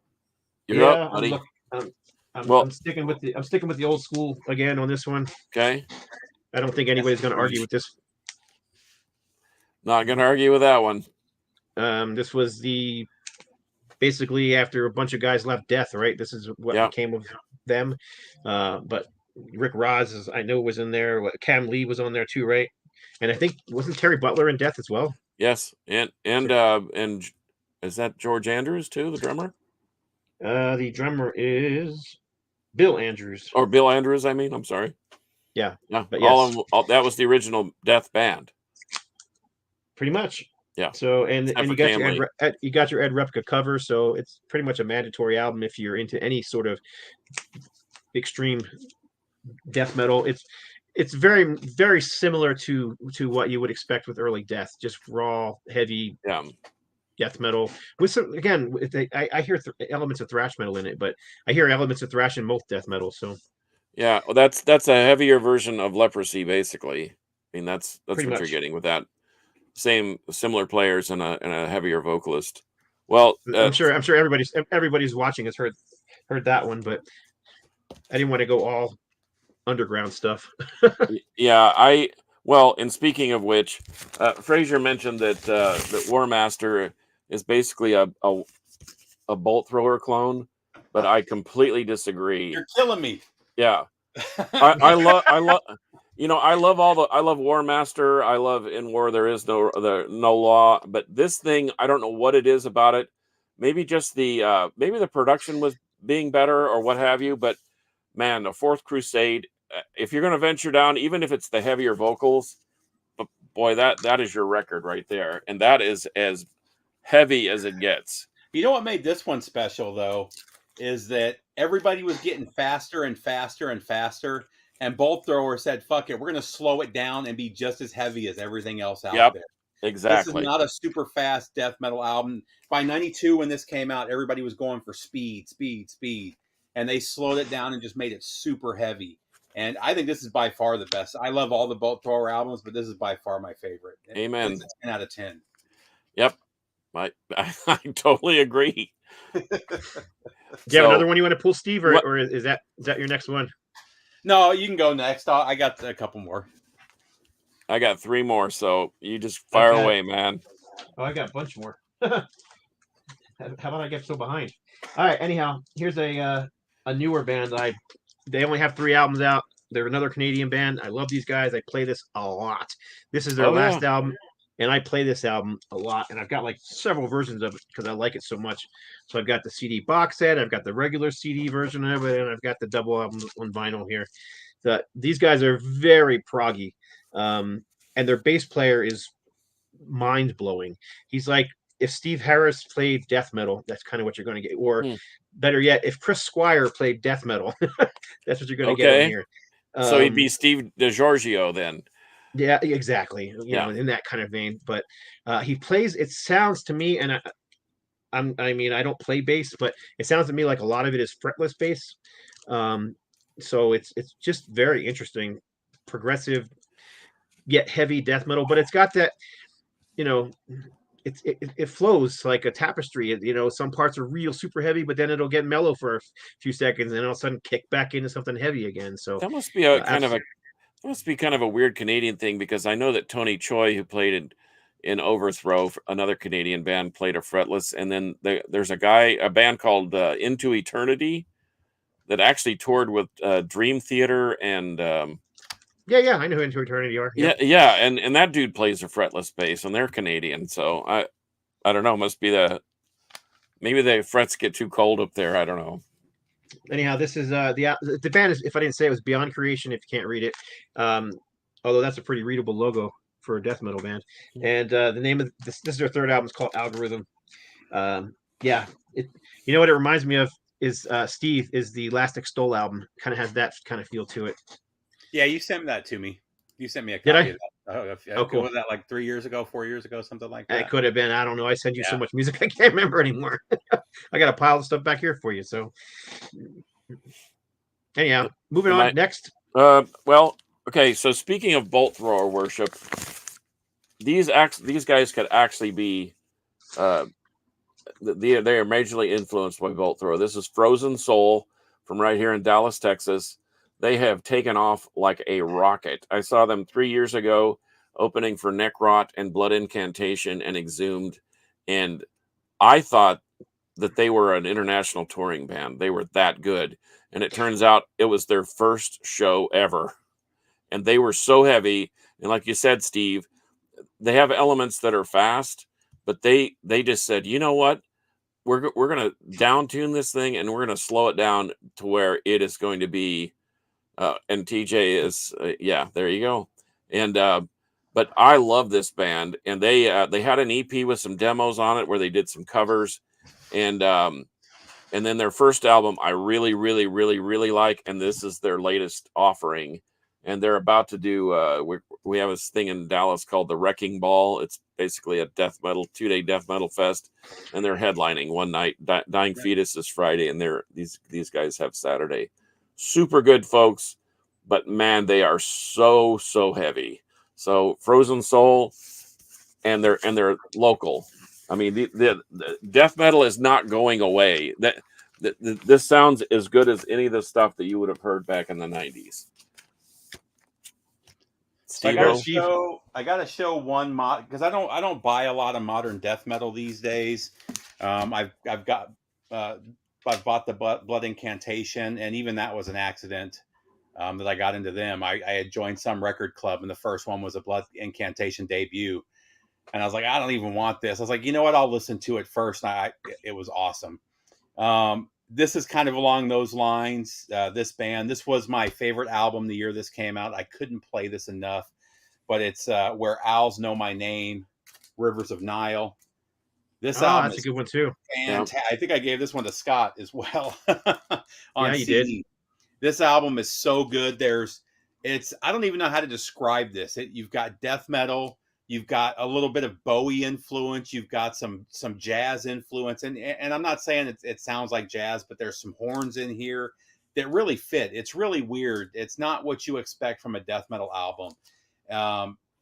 you're up, buddy. I'm sticking with the old school again on this one. Okay. I don't think anybody's going to argue with this. Not going to argue with that one. This was basically after a bunch of guys left Death, right? This is what became of them. But Rick Ross I know was in there. Cam Lee was on there too, right? And I think wasn't Terry Butler in Death as well? Yes, and is that George Andrews too, the drummer? The drummer is Bill Andrews. Or Bill Andrews, I mean. I'm sorry. Yeah. But yes. That was the original Death band. Pretty much. Yeah. So and you got your Ed Repka cover, so it's pretty much a mandatory album if you're into any sort of extreme death metal. It's very, very similar to what you would expect with early Death, just raw, heavy death metal. With some, again, I hear elements of thrash metal in it, but I hear elements of thrash in most death metal. So yeah, well, that's a heavier version of Leprosy, basically. I mean, that's what you're getting with that. Similar players and a heavier vocalist. Well, I'm sure everybody's watching has heard that one, but I didn't want to go all underground stuff. Yeah, Well, and speaking of which, Fraser mentioned that War Master is basically a bolt thrower clone, but I completely disagree. You're killing me. Yeah, I love I love War Master. I love In War There Is No Law, but this thing, I don't know what it is about it. Maybe just maybe the production was being better or what have you. But man, the Fourth Crusade. If you're going to venture down, even if it's the heavier vocals, but boy, that is your record right there, and that is as heavy as it gets. You know what made this one special though, is that everybody was getting faster and faster and faster, and Bolt Thrower said, "Fuck it, we're going to slow it down and be just as heavy as everything else out there." Exactly. This is not a super fast death metal album. By '92, when this came out, everybody was going for speed, speed, speed, and they slowed it down and just made it super heavy. And I think this is by far the best. I love all the Bolt Thrower albums, but this is by far my favorite. Amen. It's a 10 out of 10. Yep. I totally agree. Do you have another one you want to pull, Steve, or is that your next one? No, you can go next. I got a couple more. I got 3 more, so you just fire away, man. Oh, I got a bunch more. How about I get so behind? All right. Anyhow, here's a newer band. They only have 3 albums out. They're another Canadian band. I love these guys. I play this a lot. This is their last album, and I play this album a lot. And I've got like several versions of it because I like it so much. So I've got the CD box set. I've got the regular CD version of it, and I've got the double album on vinyl here. These guys are very proggy, and their bass player is mind-blowing. He's like, if Steve Harris played death metal, that's kind of what you're going to get. Or better yet, if Chris Squire played death metal, that's what you're going to get on here. So he'd be Steve DiGiorgio then. Yeah, exactly. You know, in that kind of vein. But he plays, it sounds to me, and I mean, I don't play bass, but it sounds to me like a lot of it is fretless bass. So it's just very interesting, progressive, yet heavy death metal. But it's got that, you know, it flows like a tapestry. You know, some parts are real super heavy, but then it'll get mellow for a few seconds, and all of a sudden kick back into something heavy again. So that must be kind of a weird Canadian thing, because I know that Tony Choi, who played in Overthrow, another Canadian band, played a fretless, and then there's a band called Into Eternity that actually toured with Dream Theater and. Yeah, I know who Into Eternity are. Yep. Yeah, and that dude plays a fretless bass, and they're Canadian, so I don't know. Must be maybe the frets get too cold up there. I don't know. Anyhow, this is the band is, if I didn't say, it was Beyond Creation. If you can't read it, although that's a pretty readable logo for a death metal band. And the name of this is their 3rd album. It's called Algorithm. You know what it reminds me of is Steve is the Last Extol album. Kind of has that kind of feel to it. Yeah, you sent that to me. You sent me a copy Did I? of that. Oh, cool. Was that like 3 years ago, 4 years ago, something like that? It could have been. I don't know. I send you so much music, I can't remember anymore. I got a pile of stuff back here for you. So, anyhow, moving on. Next. Well, okay. So speaking of bolt thrower worship, these guys could actually be. They are majorly influenced by bolt thrower. This is Frozen Soul from right here in Dallas, Texas. They have taken off like a rocket. I saw them 3 years ago opening for Necrot and Blood Incantation and Exhumed. And I thought that they were an international touring band. They were that good. And it turns out it was their first show ever. And they were so heavy. And like you said, Steve, they have elements that are fast, but they just said, you know what? We're going to down tune this thing, and we're going to slow it down to where it is going to be. And TJ is, there you go. And, but I love this band, and they had an EP with some demos on it where they did some covers, and then their first album I really, really, really, really like, and this is their latest offering, and they're about to do. We have this thing in Dallas called the Wrecking Ball. It's basically a 2-day death metal fest, and they're headlining one night. Dying Fetus is Friday, and these guys have Saturday. Super good folks, but man, they are so heavy. So Frozen Soul, and they're local. I mean, the death metal is not going away. This sounds as good as any of the stuff that you would have heard back in the 90s. So Steve-O? I gotta show one mod because I don't buy a lot of modern death metal these days. I've got I've bought the Blood Incantation, and even that was an accident that I got into them. I had joined some record club, and the first one was a Blood Incantation debut, and I was like, I don't even want this. I was like, you know what? I'll listen to it first. And it was awesome. This is kind of along those lines. This band, this was my favorite album the year this came out. I couldn't play this enough, but it's Where Owls Know My Name, Rivers of Nile. This album that's is a good one too. fantastic. I think I gave this one to Scott as well on Yeah, you CD. did. This album is so good. I don't even know how to describe this. You've got death metal, you've got a little bit of Bowie influence, you've got some jazz influence, and I'm not saying it sounds like jazz, but there's some horns in here that really fit. It's really weird. It's not what you expect from a death metal album,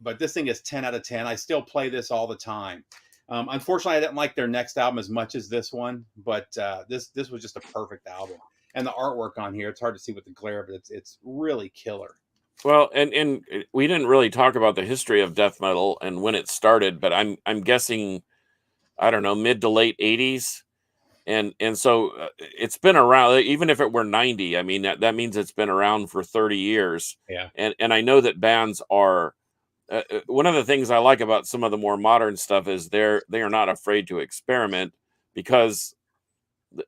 but this thing is 10 out of 10. I still play this all the time. Unfortunately, I didn't like their next album as much as this one, but this was just a perfect album. And the artwork on here, it's hard to see with the glare, but it's really killer. Well, and we didn't really talk about the history of death metal and when it started, but I'm guessing, I don't know, mid to late 80s. And so it's been around, even if it were 90. I mean, that means it's been around for 30 years. Yeah. And I know that bands are, one of the things I like about some of the more modern stuff is they are not afraid to experiment, because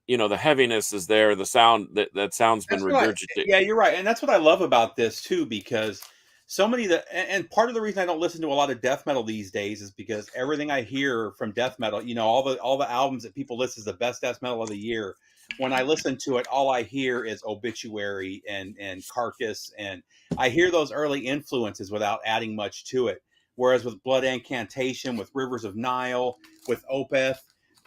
the heaviness is there. The sound that sound's been regurgitated. Yeah, you're right. And that's what I love about this too, because so many and part of the reason I don't listen to a lot of death metal these days is because everything I hear from death metal, all the albums that people list as the best death metal of the year, when I listen to it, all I hear is Obituary and Carcass, and I hear those early influences without adding much to it. Whereas with Blood Incantation, with Rivers of Nile, with Opeth,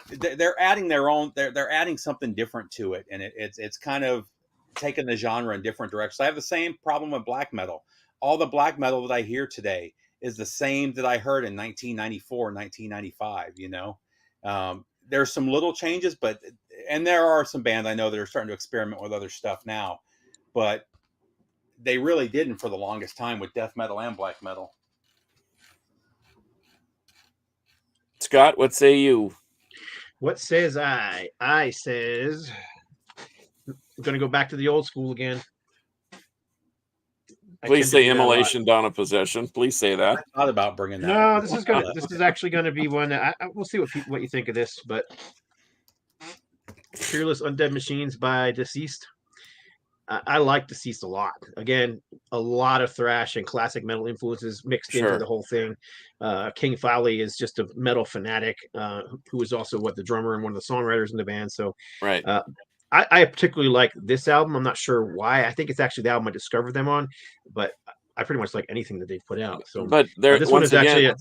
they're adding their own. They're adding something different to it, and it's kind of taking the genre in different directions. I have the same problem with black metal. All the black metal that I hear today is the same that I heard in 1994, 1995. There's some little changes, and there are some bands I know that are starting to experiment with other stuff now, but they really didn't for the longest time with death metal and black metal. Scott, what say you? What says I? I says I'm going to go back to the old school again. Please say Immolation, Dawn of Possession. Please say that. I thought about bringing that. No, this is actually going to be one that we'll see what you think of this, but Fearless Undead Machines by Deceased. I like Deceased a lot. Again, a lot of thrash and classic metal influences mixed into the whole thing. King Fowley is just a metal fanatic who is also the drummer and one of the songwriters in the band. So, right. I particularly like this album. I'm not sure why. I think it's actually the album I discovered them on, but I pretty much like anything that they've put out. So, but this one is actually.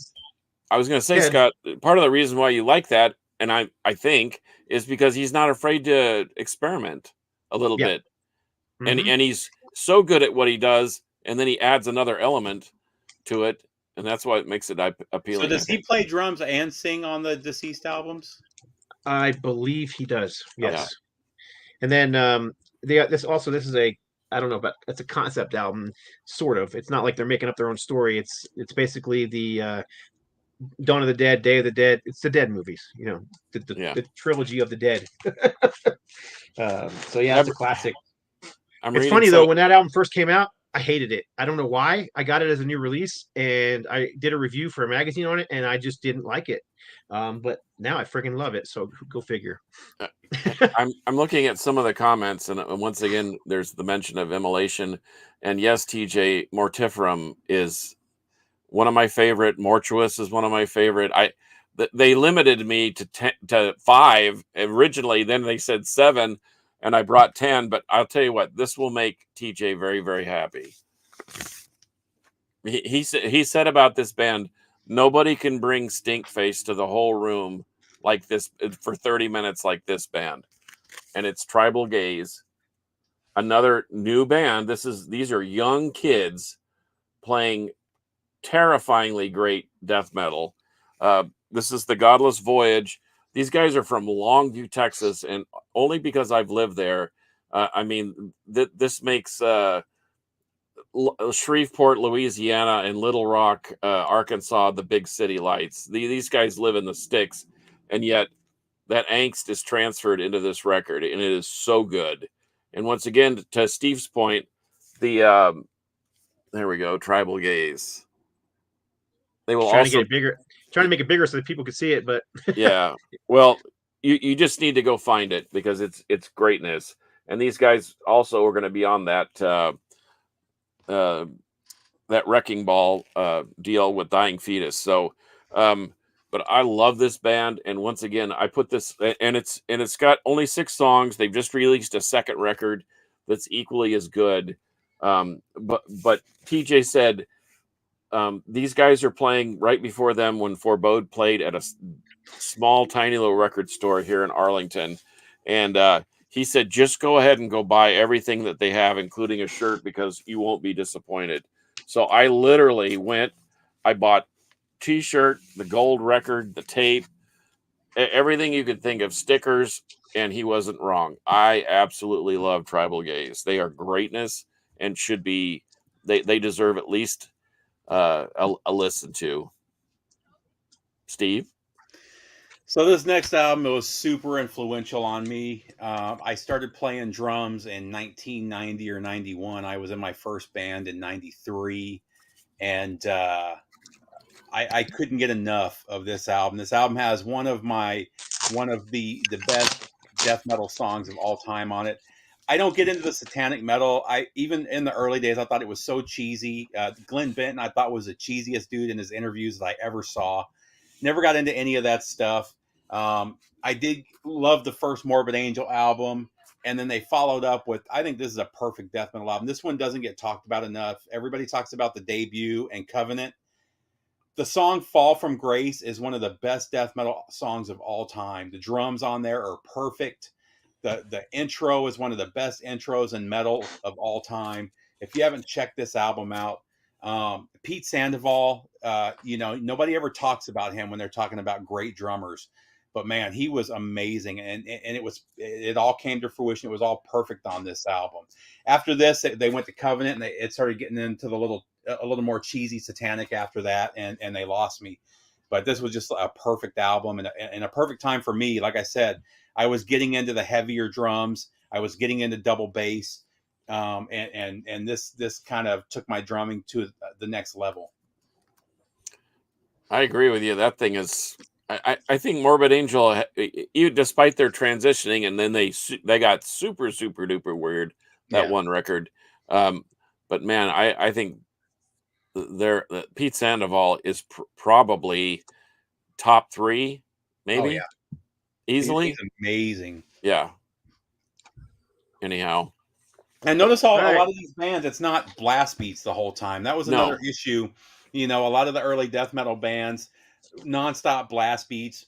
I was going to say, Scott, part of the reason why you like that, and I think, is because he's not afraid to experiment a little bit. Mm-hmm. And he's so good at what he does, and then he adds another element to it, and that's why it makes it appealing. So does he play drums and sing on the Deceased albums? I believe he does. Yes. Yeah. And then this is a, I don't know, but it's a concept album, sort of. It's not like they're making up their own story. It's basically the Dawn of the Dead, Day of the Dead. It's the Dead movies, the trilogy of the Dead. So yeah, it's a classic. It's funny though, when that album first came out, I hated it. I don't know why. I got it as a new release, and I did a review for a magazine on it, and I just didn't like it. But now I freaking love it. So go figure. I'm looking at some of the comments, and once again, there's the mention of Immolation, and yes, TJ, Mortiferum is one of my favorite. Mortuous is one of my favorite. They limited me to 5 originally. Then they said 7. And I brought 10, but I'll tell you what, this will make TJ very, very happy. He said about this band, nobody can bring stink face to the whole room like this for 30 minutes like this band. And it's Tribal Gaze, another new band. These are young kids playing terrifyingly great death metal. This is the Godless Voyage. These guys are from Longview, Texas, and only because I've lived there, this makes Shreveport, Louisiana, and Little Rock, Arkansas, the big city lights. These guys live in the sticks, and yet that angst is transferred into this record, and it is so good. And once again, to Steve's point, the there we go, Tribal Gaze. They will trying also to get it bigger, trying to make it bigger so that people could see it. But yeah, well, you just need to go find it because it's greatness. And these guys also are going to be on that that Wrecking Ball deal with Dying Fetus. So, but I love this band, and once again, I put this, and it's got only 6 songs. They've just released a second record that's equally as good. But TJ said these guys are playing right before them when Forebode played at a small, tiny little record store here in Arlington, and he said just go ahead and go buy everything that they have, including a shirt, because you won't be disappointed. So I literally went, I bought T-shirt, the gold record, the tape, everything you could think of, stickers, and he wasn't wrong. I absolutely love Tribal Gaze. They are greatness and should be. They deserve at least a listen to. Steve. So this next album was super influential on me. I started playing drums in 1990 or 91. I was in my first band in 93, and I couldn't get enough of this album. This album has one of the best death metal songs of all time on it. I don't get into the satanic metal. I even in the early days, I thought it was so cheesy. Glenn Benton, I thought was the cheesiest dude in his interviews that I ever saw. Never got into any of that stuff. I did love the first Morbid Angel album, and then they followed up with, I think this is a perfect death metal album. This one doesn't get talked about enough. Everybody talks about the debut and Covenant. The song Fall from Grace is one of the best death metal songs of all time. The drums on there are perfect. The intro is one of the best intros in metal of all time. If you haven't checked this album out, Pete Sandoval, nobody ever talks about him when they're talking about great drummers, but man, he was amazing, and it all came to fruition. It was all perfect on this album. After this, they went to Covenant, and it started getting into a little more cheesy satanic after that, and they lost me. But this was just a perfect album and a perfect time for me. Like I said, I was getting into the heavier drums. I was getting into double bass. And this kind of took my drumming to the next level. I agree with you. That thing is, I think Morbid Angel, despite their transitioning, and then they got super duper weird that one record. But man, I think Pete Sandoval is probably top 3, maybe. Oh, yeah. Easily. He's amazing. Yeah. Anyhow. And notice a lot of these bands, it's not blast beats the whole time. That was another issue. A lot of the early death metal bands, nonstop blast beats.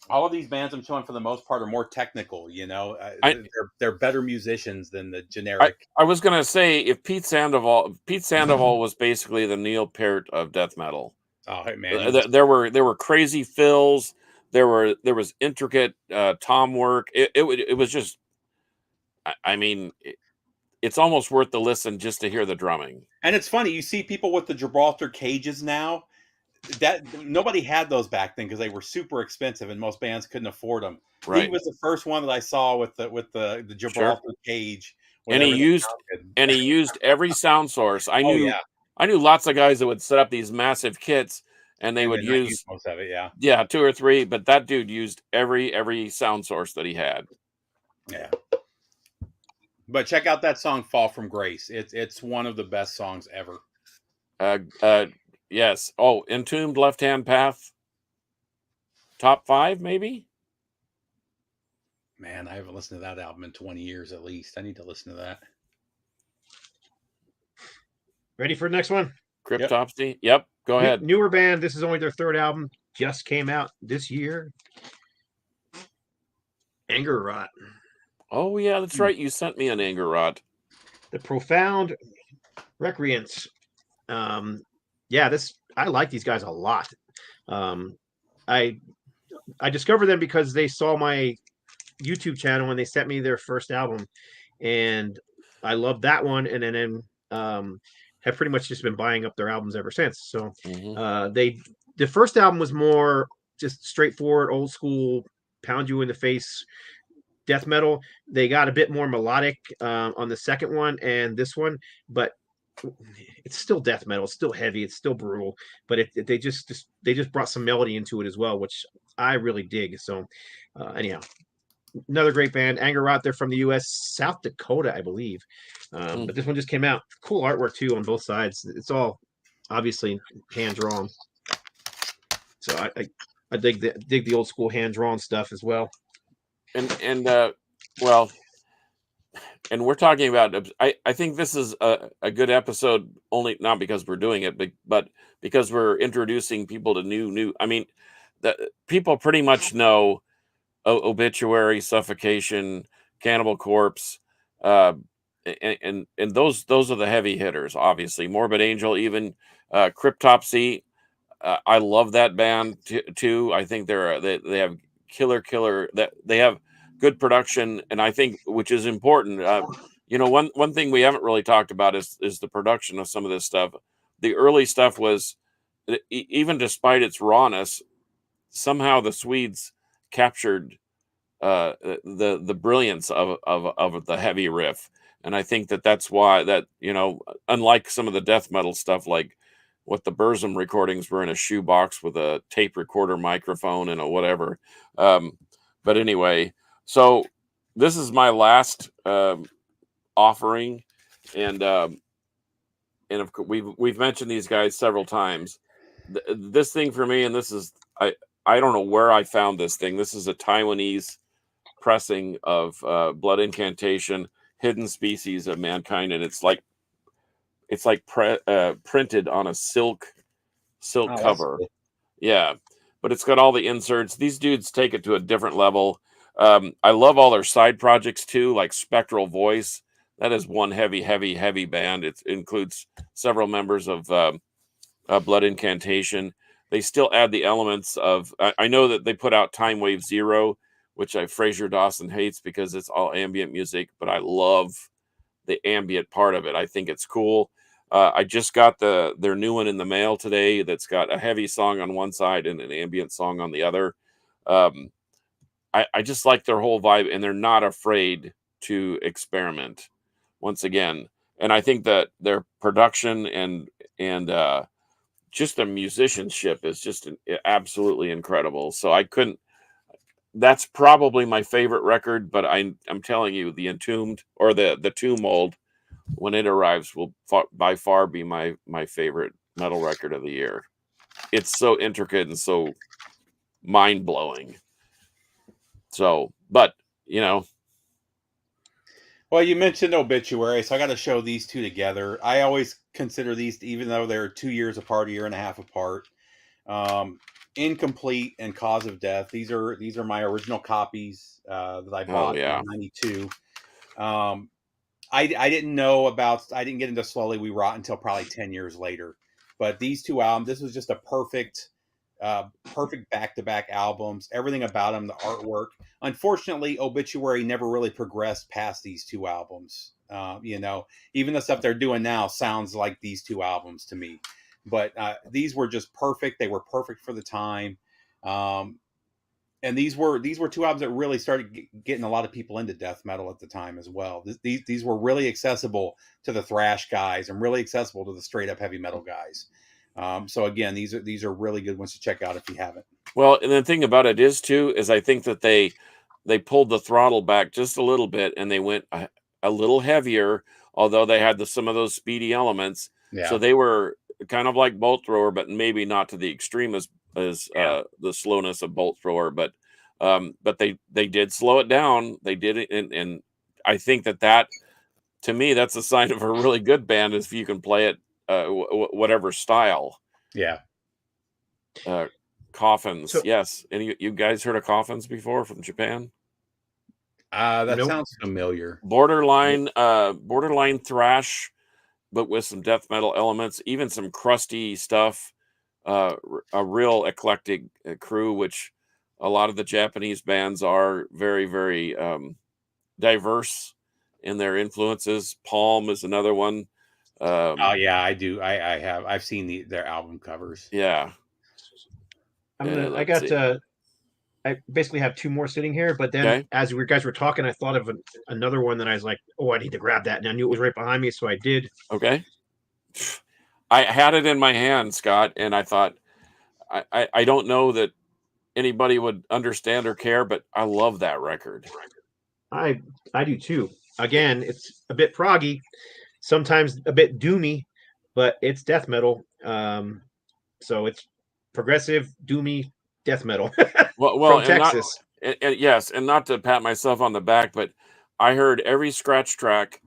All of these bands I'm showing for the most part are more technical. They're better musicians than the generic. I was gonna say, if Pete Sandoval was basically the Neil Peart of death metal. Oh man, there were crazy fills. There was intricate tom work. It was just, I mean, it's almost worth the listen just to hear the drumming. And it's funny, you see people with the Gibraltar cages now. That nobody had those back then because they were super expensive and most bands couldn't afford them. Right. He was the first one that I saw with the Gibraltar cage. And he used every sound source. I knew lots of guys that would set up these massive kits and they would use most of it, yeah, 2 or 3, but that dude used every sound source that he had. Yeah. But check out that song "Fall from Grace." It's one of the best songs ever. Yes. Oh, Entombed, Left Hand Path. Top 5, maybe? Man, I haven't listened to that album in 20 years at least. I need to listen to that. Ready for the next one? Cryptopsy. Yep. Go ahead. Newer band. This is only their 3rd album. Just came out this year. Anger Rot. Oh, yeah, that's right. You sent me an Anger Rot. The Profound Recreants. I like these guys a lot. I discovered them because they saw my YouTube channel when they sent me their first album, and I loved that one. And then have pretty much just been buying up their albums ever since. So Mm-hmm. the first album was more just straightforward, old school, pound you in the face death metal. They got a bit more melodic on the second one and this one, but it's still death metal. It's still heavy. It's still brutal, but they just brought some melody into it as well, which I really dig. So anyhow, another great band. Anger out there from the U.S., South Dakota, I believe. But this one just came out. Cool artwork too on both sides. It's all obviously hand drawn. So I dig the old school hand drawn stuff as well. And well, and we're talking about, I think this is a good episode, only not because we're doing it, but because we're introducing people to new. I mean, the people pretty much know Obituary, Suffocation, Cannibal Corpse, uh, and those are the heavy hitters. Obviously, Morbid Angel, even Cryptopsy. I love that band too. I think they have killer that they have good production, and I think, which is important. One thing we haven't really talked about is the production of some of this stuff. The early stuff was, even despite its rawness, somehow the Swedes captured the brilliance of the heavy riff, and I think that's why that, unlike some of the death metal stuff, like what the Burzum recordings were in a shoebox with a tape recorder microphone and a whatever. But anyway, so this is my last offering, and we've mentioned these guys several times. This thing for me, and this is, I don't know where I found this thing. This is a Taiwanese pressing of Blood Incantation, Hidden Species of Mankind, and it's like printed on a silk cover. Cool. Yeah, but it's got all the inserts. These dudes take it to a different level. I love all their side projects too, like Spectral Voice. That is one heavy band. It includes several members of Blood Incantation. They still add the elements of. I know that they put out Time Wave Zero, which Fraser Dawson hates because it's all ambient music, but I love the ambient part of it. I think it's cool. I just got their new one in the mail today. That's got a heavy song on one side and an ambient song on the other. I just like their whole vibe, and they're not afraid to experiment. Once again, and I think that their production and just the musicianship is just absolutely incredible. So I couldn't. That's probably my favorite record, but I'm telling you, the Entombed, or the Tomb Mold, when it arrives, will by far be my favorite metal record of the year. It's so intricate and so mind blowing. So, but Well, you mentioned Obituary, so I got to show these two together. I always consider these, even though they're 2 years apart, a year and a half apart, Incomplete and Cause of Death. These are my original copies that I bought in '92. I didn't know about. I didn't get into Slowly We Rot until probably 10 years later. But these two albums, this was just a perfect back-to-back albums. Everything about them, the artwork. Unfortunately, Obituary never really progressed past these two albums. Even the stuff they're doing now sounds like these two albums to me. But these were just perfect. They were perfect for the time. And these were two albums that really started getting a lot of people into death metal at the time as well. These were really accessible to the thrash guys and really accessible to the straight up heavy metal guys. So again, these are really good ones to check out if you haven't. Well, and the thing about it is I think that they pulled the throttle back just a little bit, and they went a little heavier, although they had some of those speedy elements. Yeah. So they were kind of like Bolt Thrower, but maybe not to the extreme as the slowness of Bolt Thrower. But they did slow it down. They did it, and I think that to me, that's a sign of a really good band, is if you can play it whatever style. Yeah. Coffins, yes. Any you guys heard of Coffins before from Japan? That sounds familiar. Borderline thrash, but with some death metal elements, even some crusty stuff. A real eclectic crew, which a lot of the Japanese bands are very, very diverse in their influences. Palm is another one. Oh yeah, I do. I've seen their album covers. Yeah. I Let's got see. I basically have two more sitting here, but then Okay. as we guys were talking, I thought of another one that I was like, oh, I need to grab that, and I knew it was right behind me, so I did. Okay. I had it in my hand, Scott, and I thought, I don't know that anybody would understand or care, but I love that record. I do too. Again, it's a bit proggy, sometimes a bit doomy, but it's death metal. So it's progressive doomy death metal Well, from and not, Texas. and yes, and not to pat myself on the back, but I heard every scratch track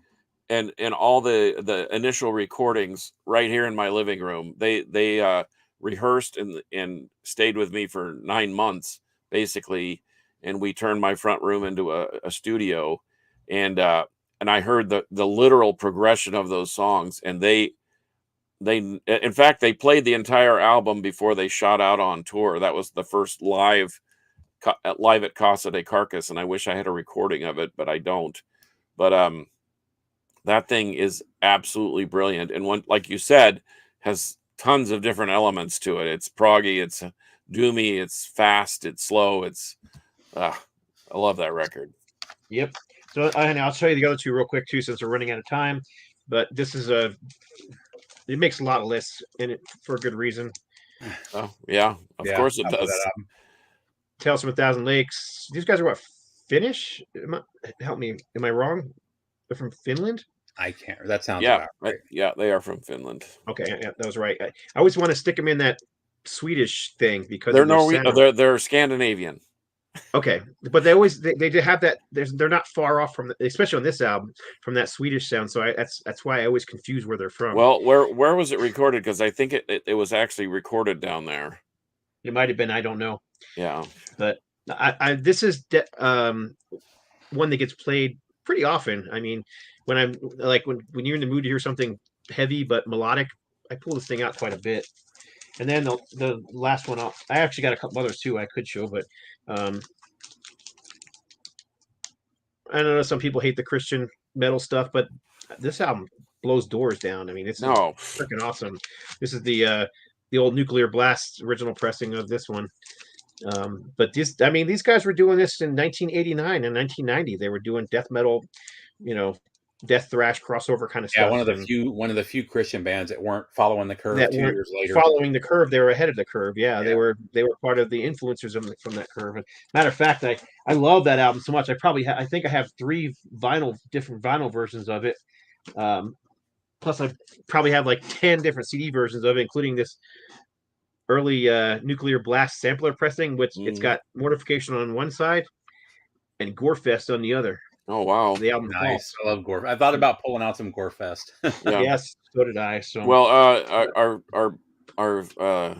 and all the initial recordings right here in my living room. They rehearsed and stayed with me for 9 months basically, and we turned my front room into a studio, and and I heard the literal progression of those songs, and they in fact they played the entire album before they shot out on tour. That was the first live at Casa de Carcass, and I wish I had a recording of it, but I don't. But that thing is absolutely brilliant, and one, like you said, has tons of different elements to it. It's proggy, it's doomy, it's fast, it's slow. It's I love that record. Yep. So I'll show you the other two real quick too, since we're running out of time. But this is it makes a lot of lists in it for a good reason. Oh yeah, of course it does. Tales from a Thousand Lakes. These guys are what, Finnish? Help me. Am I wrong? They're from Finland? I can't. That sounds Yeah, about right. yeah, they are from Finland. Okay, yeah, that was right. I always want to stick them in that Swedish thing because They're of their sound. they're Scandinavian. Okay, but they do have that. They're not far off from, especially on this album, from that Swedish sound. So that's why I always confuse where they're from. Well, where was it recorded? Because I think it was actually recorded down there. It might have been. I don't know. Yeah, but this is one that gets played pretty often. I mean, when I'm like when you're in the mood to hear something heavy but melodic, I pull this thing out quite a bit. And then the last one, I actually got a couple others too I could show, but I don't know, some people hate the Christian metal stuff, but this album blows doors down. I mean, it's freaking awesome. This is the old Nuclear Blast original pressing of this one. But these guys were doing this in 1989 and 1990. They were doing death metal, death thrash crossover kind of stuff. Yeah, one of the few Christian bands that weren't following the curve 2 years later. Following the curve, they were ahead of the curve. Yeah, they were part of the influencers from that curve. And matter of fact, I love that album so much. I think I have 3 different vinyl versions of it. Plus, I probably have like 10 different CD versions of it, including this early Nuclear Blast sampler pressing, which it's got Mortification on one side and Gorefest on the other. Oh wow, the album nice. I love Gore. I thought about pulling out some Gorefest. Yeah. Yes, so did I. So well, our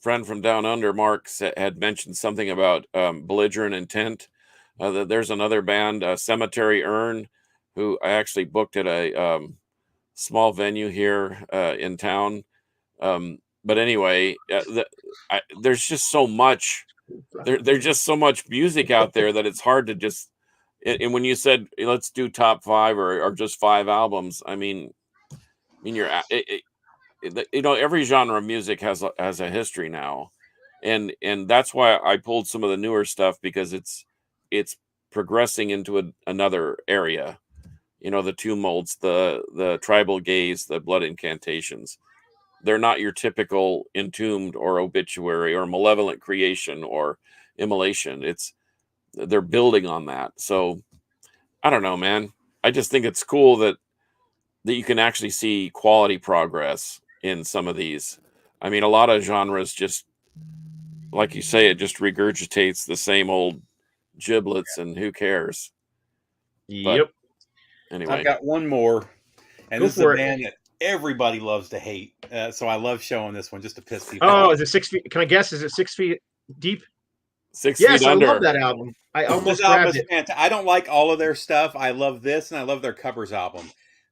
friend from down under, Mark, had mentioned something about Belligerent Intent. There's another band, Cemetery Urn, who I actually booked at a small venue here in town. But anyway, there's just so much. There's just so much music out there that it's hard to just. And when you said let's do top 5 or just 5 albums, I mean you're every genre of music has a history now, and that's why I pulled some of the newer stuff, because it's progressing into another area. The tumults, the tribal gaze, the blood incantations. They're not your typical Entombed or Obituary or Malevolent Creation or Immolation. They're building on that. So I don't know, man. I just think it's cool that you can actually see quality progress in some of these. I mean, a lot of genres just, like you say, it just regurgitates the same old giblets, and who cares? Yep. But anyway, I've got one more, and this is a band that everybody loves to hate. So I love showing this one just to piss people off. Oh, is it 6 feet? Can I guess? Is it 6 feet deep? 6 feet under. I love that album. I almost grabbed it. I don't like all of their stuff. I love this, and I love their covers album.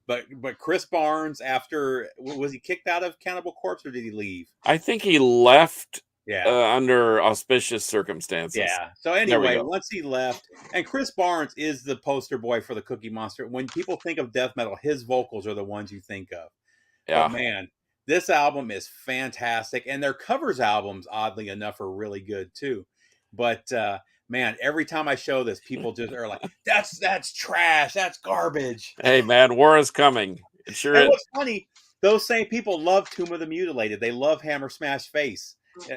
But Chris Barnes, after, was he kicked out of Cannibal Corpse, or did he leave? I think he left. Yeah. Under auspicious circumstances. Yeah. So anyway, once he left, and Chris Barnes is the poster boy for the Cookie Monster. When people think of death metal, his vocals are the ones you think of. Yeah. But man, this album is fantastic, and their covers albums, oddly enough, are really good too. But man, every time I show this, people just are like, "That's trash. That's garbage." Hey man, war is coming. It sure And is. what's funny, those same people love Tomb of the Mutilated. They love Hammer Smash Face.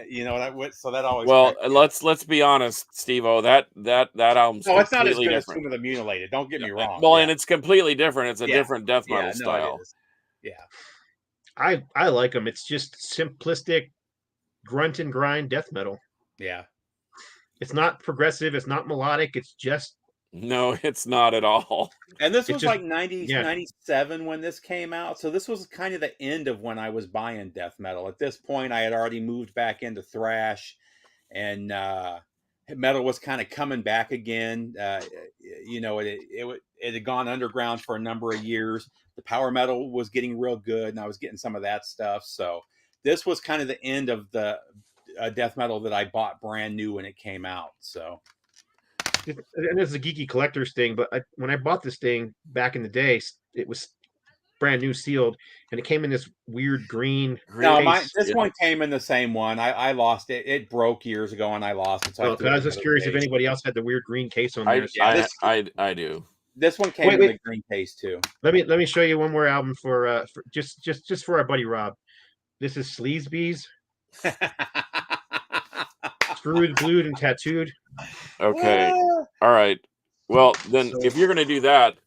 You know so that always Well, cracks me up. let's be honest, Steve-O, that album's No, it's not as completely good as different. Tomb of the Mutilated. Don't get me wrong. Well, Yeah, and it's completely different. It's a yeah, different death metal yeah. No, it style. is. Yeah, I like them. It's just simplistic grunt and grind death metal. yeah. It's not progressive. It's not melodic. It's just No, it's not at all. And this It was just like 90, yeah. 97 when this came out. So this was kind of the end of when I was buying death metal. At this point, I had already moved back into thrash, and metal was kind of coming back again. It had gone underground for a number of years. The power metal was getting real good, and I was getting some of that stuff. So this was kind of the end of the death metal that I bought brand new when it came out. So And this is a geeky collector's thing, but when I bought this thing back in the day, it was brand new sealed, and it came in this weird green no, case. this one came in the same one. I lost it. It broke years ago, and I lost it. So Oh, I threw I it was just another curious if day. anybody else had the weird green case on I there. Yeah, I do. this one came in Wait. the green case too. Let me show you one more album for just for our buddy Rob. This is Sleazebees, Screwed, Glued, and Tattooed. Okay. All right. Well, then So- if you're going to do that,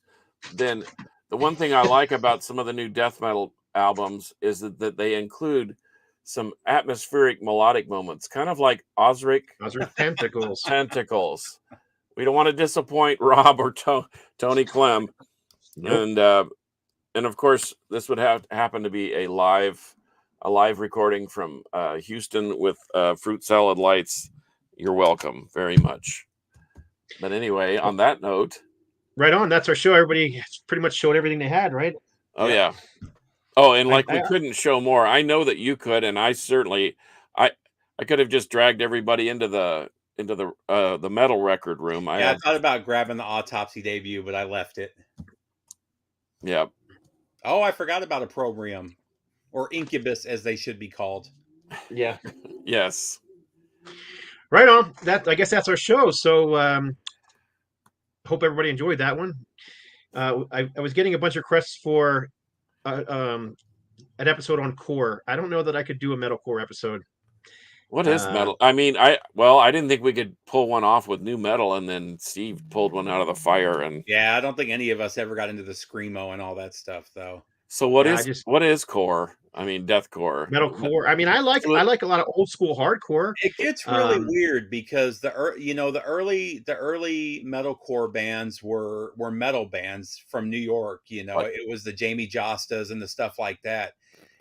then the one thing I like about some of the new death metal albums is that they include some atmospheric melodic moments, kind of like Osric Those are Tentacles. Tentacles. We don't want to disappoint Rob or Tony Clem. Nope. And of course, this would happen to be a live recording from Houston with Fruit Salad Lights. You're welcome very much. But anyway, on that note, Right on. That's our show. Everybody pretty much showed everything they had, right? oh yeah. Oh, and like I- we couldn't show more. I know that you could, and I certainly, I could have just dragged everybody into the metal record room. I thought about grabbing the Autopsy debut, but I left it. Yeah. Oh, I forgot about Opprobrium, or Incubus, as they should be called. Yeah. Yes. Right on. I guess that's our show. So hope everybody enjoyed that one. I was getting a bunch of requests for an episode on core. I don't know that I could do a metalcore episode. What is metal? I mean, I didn't think we could pull one off with new metal, and then Steve pulled one out of the fire. And yeah, I don't think any of us ever got into the screamo and all that stuff, though. So what is core? I mean, deathcore, metalcore. I mean, I like a lot of old school hardcore. It gets really weird because the early metalcore bands were metal bands from New York. It was the Jamie Jostas and the stuff like that.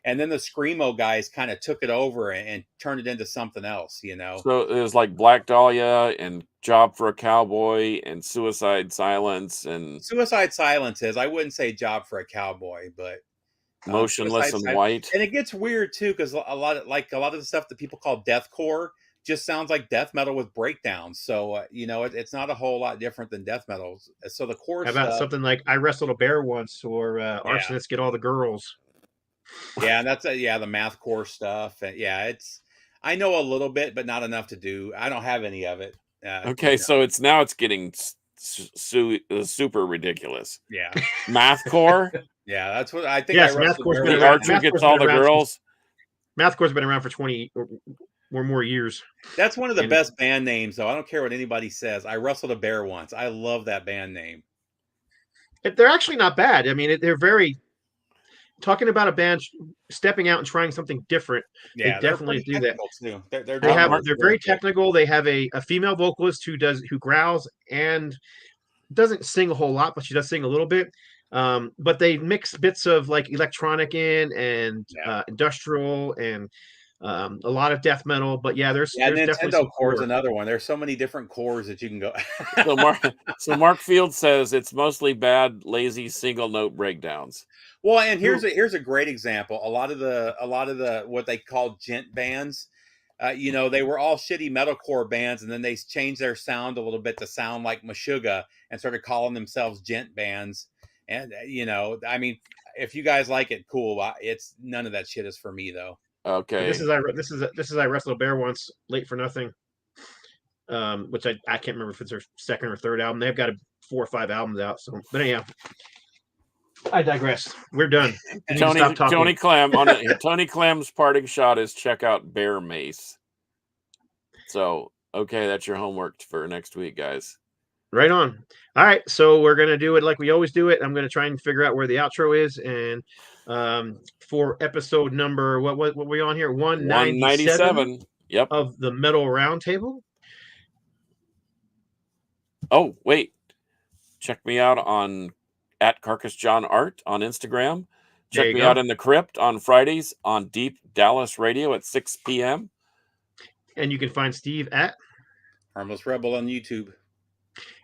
And then the screamo guys kind of took it over and turned it into something else, So it was like Black Dahlia and Job for a Cowboy and Suicide Silence and Suicide Silence is. I wouldn't say Job for a Cowboy, but Motionless and White. And it gets weird too because a lot of the stuff that people call deathcore just sounds like death metal with breakdowns. So it's not a whole lot different than death metal. So the core How about something like I Wrestled a Bear Once or Arsonists Get All the Girls. Yeah, and that's the mathcore stuff. And I know a little bit, but not enough to do. I don't have any of it. Okay, so it's getting super ridiculous. Yeah, mathcore. Yeah, that's what I think. Yes, mathcore's been around. Archer gets all the girls. Mathcore's been around for 20 or more years. That's one of the best band names, though. I don't care what anybody says. I Wrestled a Bear Once. I love that band name. They're actually not bad. I mean, they're very talking about a band stepping out and trying something different. Yeah, they definitely do that. Too. They're very technical. They have a female vocalist who growls and doesn't sing a whole lot, but she does sing a little bit. But they mix bits of like electronic in and industrial and a lot of death metal. But there's Nintendo core is another one. There's so many different cores that you can go. so Mark Field says it's mostly bad, lazy single note breakdowns. Well, and here's a great example. A lot of the what they call gent bands, they were all shitty metalcore bands, and then they changed their sound a little bit to sound like Meshuggah and started calling themselves gent bands. And I mean, if you guys like it, cool. It's none of that shit is for me though. Okay. This is I wrestled a bear once, Late for Nothing. Which I can't remember if it's their second or third album. They've got 4 or 5 albums out. So, but anyhow, I digress. We're done. Tony Clem's parting shot is check out Bear Mace. So, okay, that's your homework for next week, guys. Right on. All right, so we're gonna do it like we always do it. I'm gonna try and figure out where the outro is, and for episode number what we on here 197. Yep. Of the Metal Roundtable. Oh wait, check me out on @Carcass John Art on Instagram. Check me out in the Crypt on Fridays on Deep Dallas Radio at 6 p.m. And you can find Steve at Harmless Rebel on YouTube.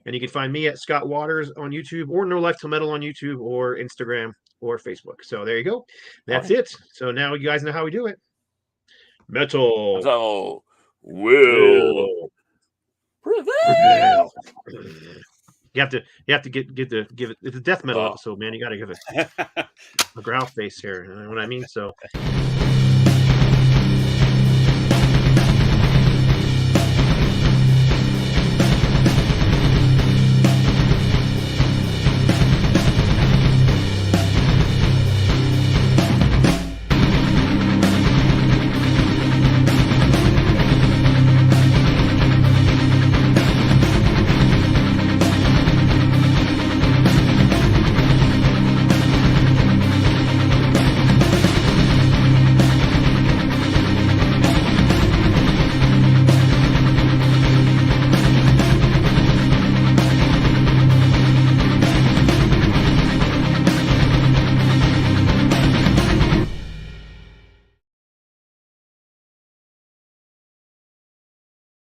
And you can find me at Scott Waters on YouTube, or No Life Till Metal on YouTube, or Instagram, or Facebook. So there you go. That's it. So now you guys know how we do it. Metal will prevail. You have to give it. It's a death metal episode, man. You got to give it a growl face here. You know what I mean? So.